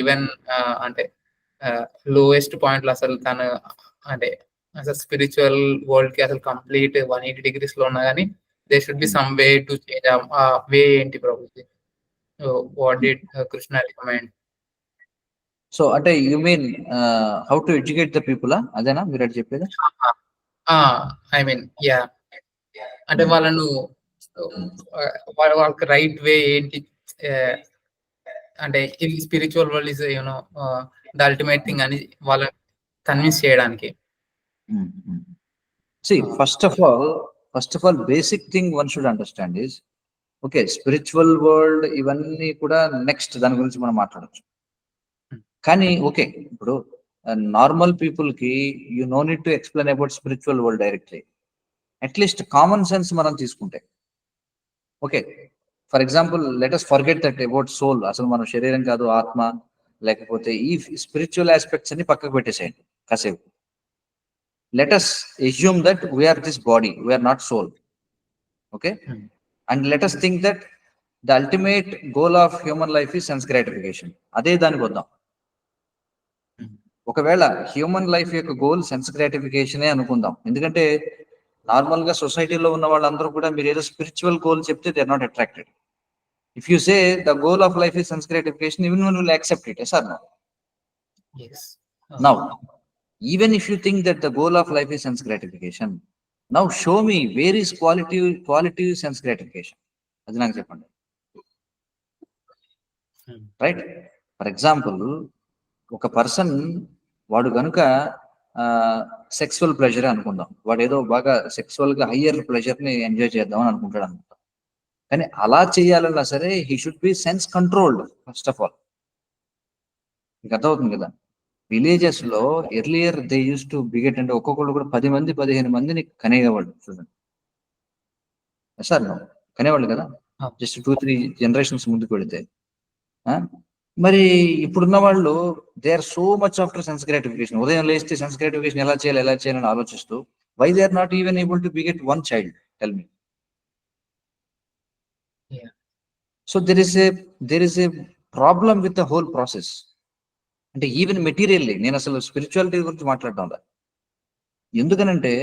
ఈవెన్ అంటే లోయెస్ట్ పాయింట్లు అసలు తను అంటే అసలు స్పిరిచువల్ వరల్డ్ కి అసలు కంప్లీట్ 180 degrees లో ఉన్నా కానీ there should be some way to change. Way ఏంటి Prabhuji? What did Krishna recommend? So అంటే you mean how to educate the people? అదేనా మీరు అటు చెప్పేది? I mean yeah, అంటే వాళ్ళను వాళ్ళకి రైట్ వే ఏంటి, అంటే ఇది spiritual world is you know the ultimate thing అని వాళ్ళని కన్విన్స్ చేయడానికి. See, first of all, basic thing one should understand is, okay, spiritual world ఇవన్నీ కూడా నెక్స్ట్ దాని గురించి మనం మాట్లాడచ్చు. కానీ ఓకే, ఇప్పుడు నార్మల్ పీపుల్ కి you know need to explain about spiritual world directly. At least common sense మనం తీసుకుంటే okay. For example let us forget that about soul. అసలు మనం శరీరం కాదు, ఆత్మ, లేకపోతే ఈ స్పిరిచువల్ ఆస్పెక్ట్స్ అన్ని పక్కకు పెట్టేసేయండి కాసేపు. Let us assume that we are this body, we are not soul. Okay? And let us think that the ultimate goal of human life is sense gratification. అదే దానికి వద్దాం. ఒకవేళ హ్యూమన్ లైఫ్ యొక్క goal sense గ్రాటిఫికేషనే అనుకుందాం. ఎందుకంటే normal గా సొసైటీలో ఉన్న వాళ్ళందరూ కూడా మీరు ఏదో స్పిరిచువల్ గోల్ చెప్తే they are not attracted. If you say the goal of life is sense gratification, even one will accept it. Yes or no? Yes. Now, even if you think that the goal of life is sense gratification, now show me where is quality sense gratification. అది నాకు చెప్పండి. Right? For example, ఒక person వాడు కనుక sexual pleasure అనుకుందాం, వాడు ఏదో బాగా సెక్సువల్ గా హయ్యర్ ప్లెజర్ ని ఎంజాయ్ చేద్దాం అని అనుకుంటాడు అనుకుందాం. కానీ అలా చేయాలన్నా సరే he should be sense controlled first of all. మీకు అర్థమవుతుంది కదా. విలేజెస్ లో earlier they use to beget అంటే ఒక్కొక్కళ్ళు కూడా 10 మంది 15 మందిని కనేవాళ్ళు చూడండి సార్, కనేవాళ్ళు కదా జస్ట్ 2-3 జనరేషన్స్ ముందుకు వెళితే. మరి ఇప్పుడున్న వాళ్ళు they are so much after sense gratification. ఉదయం లేస్తే సెన్స్ గ్రాటిఫికేషన్ ఎలా చేయాలని ఆలోచిస్తూ why they are not even able to beget one child, tell me. So there is a problem with the whole process. అంటే ఈవెన్ మెటీరియల్లీ, నేను అసలు spirituality గురించి మాట్లాడటం. ఎందుకనంటే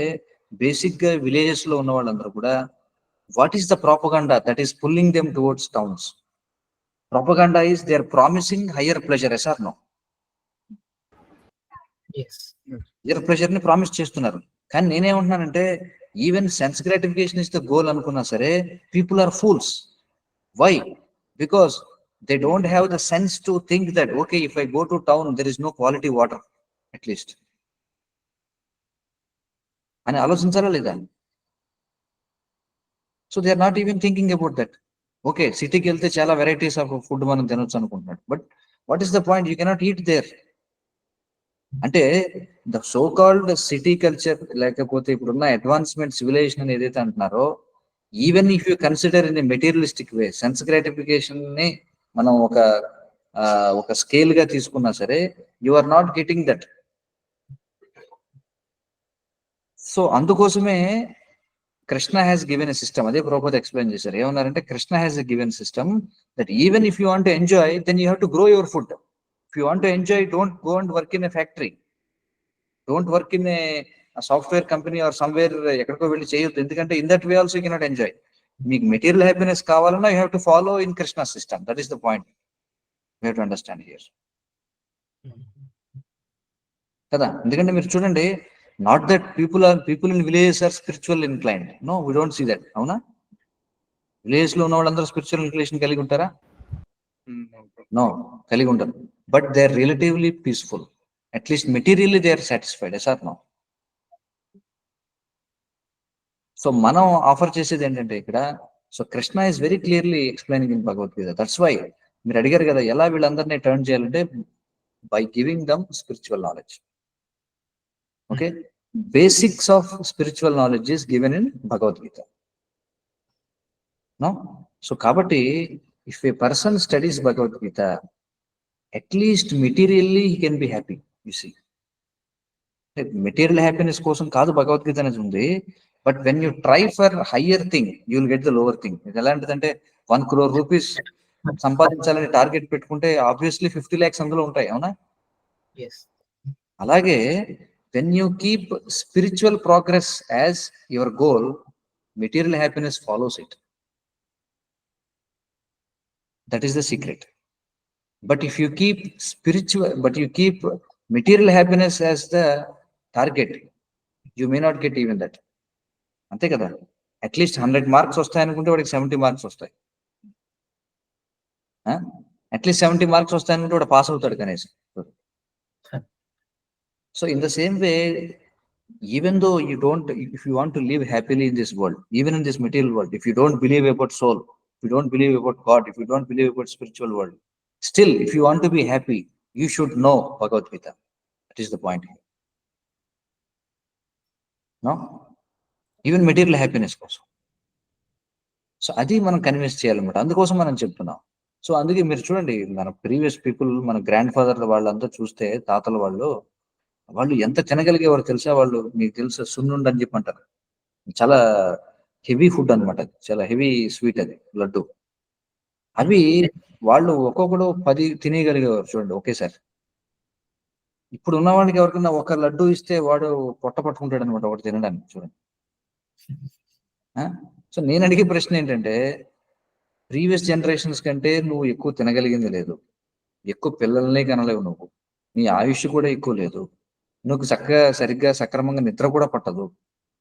బేసిక్ గా విలేజెస్ లో ఉన్న వాళ్ళందరూ కూడా what is the propaganda that is pulling them towards towns? Propaganda is they are promising higher pleasure, yes or no? Yes. Higher pleasure ni promise చేస్తున్నారు. కానీ నేనేమంటున్నానంటే even sense gratification is the goal అనుకున్నా సరే people are fools. Why? Because they don't have the sense to think that okay, if I go to town there is no quality water at least అని ఆలోచించాలా లేదా? So they are not even thinking about that. Okay, సిటీకి వెళ్తే చాలా varieties of food మనం తినొచ్చు అనుకుంటున్నాడు, but what is the point? You cannot eat there. అంటే the so called city culture లేకపోతే ఇప్పుడున్న అడ్వాన్స్మెంట్ సివిలైజేషన్ అని ఏదైతే అంటున్నారో, even if you consider in a materialistic way, sense gratification ని మనం ఒక స్కేల్ గా తీసుకున్నా సరే you are not getting that. So అందుకోసమే Krishna has given a system. అదే ప్రభుపాద ఎక్స్ప్లెయిన్ చేశారు. ఏమన్నారంటే Krishna has a given system that even if you want to enjoy then you have to grow your food. If you want to enjoy don't go and work in a factory, don't work in a software company or somewhere, ఎక్కడికో వెళ్ళి చేయొద్దు. ఎందుకంటే in that way also you cannot enjoy. మీకు material happiness కావాలన్నా you have to follow in Krishna system. That is the point you have to understand here కదా. ఎందుకంటే మీరు చూడండి, not that people in villages are spiritual inclined. No, we don't see that. అవునా? Village లో ఉన్న వాళ్ళందరూ spiritual inclination కలిగి ఉంటారా? నో, కలిగి ఉంటారు. But they are relatively peaceful. At least materially they are satisfied. Yes or no? So మనం offer చేసేది ఏంటంటే ఇక్కడ, so Krishna is very clearly explaining in Bhagavad Gita. That's why మీరు అడిగారు కదా ఎలా వీళ్ళందరినీ టర్న్ చేయాలంటే by giving them spiritual knowledge. Okay, basics of spiritual knowledge is given in Bhagavad Gita. No? So kabatti if a person studies Bhagavad Gita, at least materially he can be happy. You see, material happiness kosam kaadu Bhagavad Gita అనేది ఉంది. But when you try for higher thing, you will get the lower thing. ఇది ఎలాంటిదంటే 1 crore rupees సంపాదించాలని target పెట్టుకుంటే obviously 50 lakhs అందులో ఉంటాయి. అవునా? Yes. అలాగే when you keep spiritual progress as your goal, material happiness follows it. That is the secret. But if you keep material happiness as the target, you may not get even that. అంతే కదా. At least 100 marks వస్తాయి అనుకుంటే వాడికి 70 marks వస్తాయి. At least 70 marks వస్తాయి అనుకుంటే వాడు pass అవుతాడు కనీసం. So in the same way, even though if you want to live happily in this world, even in this material world, if you don't believe about soul, if you don't believe about God, if you don't believe about spiritual world, still if you want to be happy, you should know Bhagavad Gita. That is the point here. No? Even material happiness కోసం. So అది మనం convince చేయాలన్నమాట. అందుకోసం మనం చెప్తున్నాం. So అందుకే మీరు చూడండి, మన ప్రీవియస్ పీపుల్, మన గ్రాండ్ ఫాదర్ వాళ్ళంతా చూస్తే, తాతల వాళ్ళు ఎంత తినగలిగేవారు తెలుసా? వాళ్ళు మీకు తెలుసా సున్నుండ అని చెప్పి అంటారు. చాలా హెవీ ఫుడ్ అనమాట, చాలా హెవీ స్వీట్ అది లడ్డు. అవి వాళ్ళు ఒక్కొక్కడు 10 తినేయగలిగేవారు చూడండి ఒకేసారి. ఇప్పుడు ఉన్న వాళ్ళకి ఎవరికైనా ఒక లడ్డు ఇస్తే వాడు పొట్ట పట్టుకుంటాడు అనమాట ఒకటి తినడానికి. చూడండి. సో నేను అడిగే ప్రశ్న ఏంటంటే, ప్రీవియస్ జనరేషన్స్ కంటే నువ్వు ఎక్కువ తినగలిగింది లేదు, ఎక్కువ పిల్లల్ని కనలేవు, నువ్వు నీ ఆయుష్ కూడా ఎక్కువ లేదు, నువ్వు సరిగ్గా సక్రమంగా నిద్ర కూడా పట్టదు.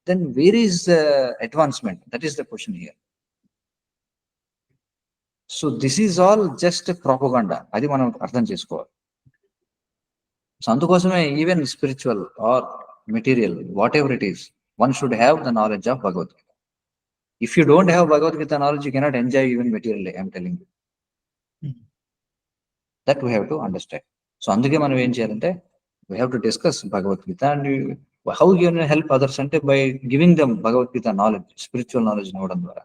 Then where is advancement? That is the question here. So this is all just propaganda. అది మనం అర్థం చేసుకోవాలి. సో అందుకోసమే even spiritual or material whatever it is, one should have the knowledge of Bhagavad Gita. If you don't have Bhagavad Gita knowledge, you cannot enjoy even materially, I am telling you. That we have to understand. So అందుకే మనం ఏం చేయాలంటే we have to discuss Bhagavad Gita and how you can help others అంటే by giving them Bhagavad Gita knowledge, spiritual knowledge ఇవ్వడం ద్వారా.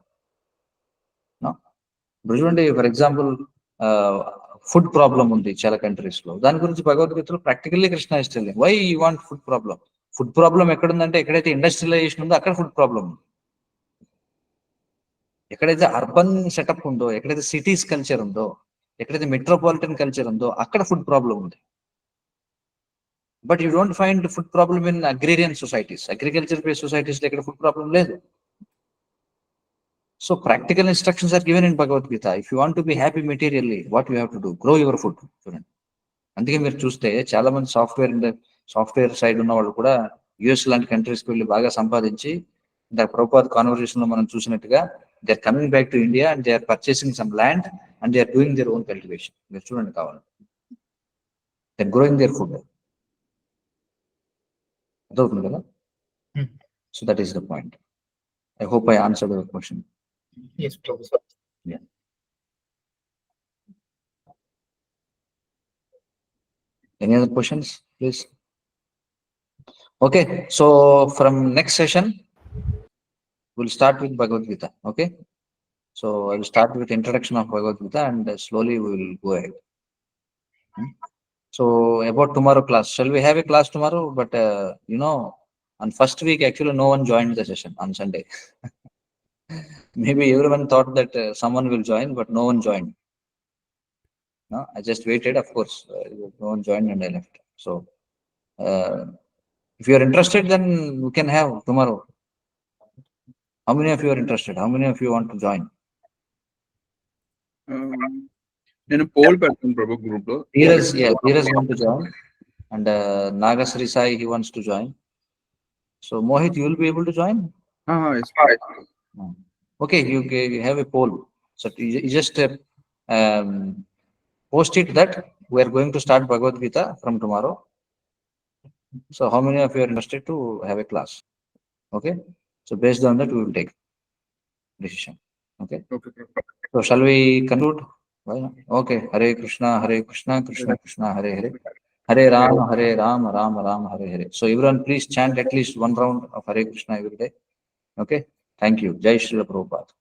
No? ఇప్పుడు చూడండి, for example food problem ఉంది చాలా కంట్రీస్ లో, దాని గురించి భగవద్గీతలో practically Krishna is telling why you want food problem. Food problem ఎక్కడుందంటే ఎక్కడైతే ఇండస్ట్రియలైజేషన్ ఉందో అక్కడ ఫుడ్ ప్రాబ్లం ఉంది. ఎక్కడైతే అర్బన్ సెటప్ ఉందో, ఎక్కడైతే సిటీస్ కల్చర్ ఉందో, ఎక్కడైతే మెట్రోపాలిటన్ కల్చర్ ఉందో అక్కడ ఫుడ్ ప్రాబ్లం ఉంది. But you don't find food problem in agrarian societies, agriculture based societies లో ఎక్కడ ఫుడ్ ప్రాబ్లం లేదు. So practical instructions are given in Bhagavad Gita. If you want to be happy materially, what you have to do, grow your food. చూడండి, అందుకే మీరు చూస్తే చాలా మంది software side ఉన్న వాళ్ళు కూడా యుఎస్ లాంటి కంట్రీస్కి వెళ్ళి బాగా సంపాదించి, ప్రభుపాద్ కాన్వర్సేషన్ లో మనం చూసినట్టుగా, they are coming back to India and they are purchasing some land and they are doing their own cultivation. మీరు చూడండి కావాలి, they are growing their food. అదవుతుంది కదా. So that is the point. I hope I answered your question. Yes, Professor. Yeah. Any other questions, please? Okay, so from next session, we'll start with Bhagavad Gita. Okay, so I will start with introduction of Bhagavad Gita and slowly we will go ahead. So about tomorrow class, shall we have a class tomorrow? But on first week actually no one joined the session on Sunday. Maybe everyone thought that someone will join, but no one joined. No, I just waited, of course. No one joined and I left. So if you are interested, then we can have tomorrow. How many of you are interested? How many of you want to join? నేను pole పెడతాను ప్రభు group లో. Dheeraj want to join, and Nagasri Sai, he wants to join. So Mohit, you will be able to join? Yes. Okay, you have a poll. So you just post it that we are going to start Bhagavad Gita from tomorrow. So how many of you are interested to have a class? Okay, so based on that we will take decision. Okay. So shall we conclude? Okay, Hare Krishna, Krishna Krishna, Hare Hare, Hare Rama, Rama Rama, Hare Hare. So everyone please chant at least one round of Hare Krishna every day. Okay, thank you. Jai Srila Prabhupada.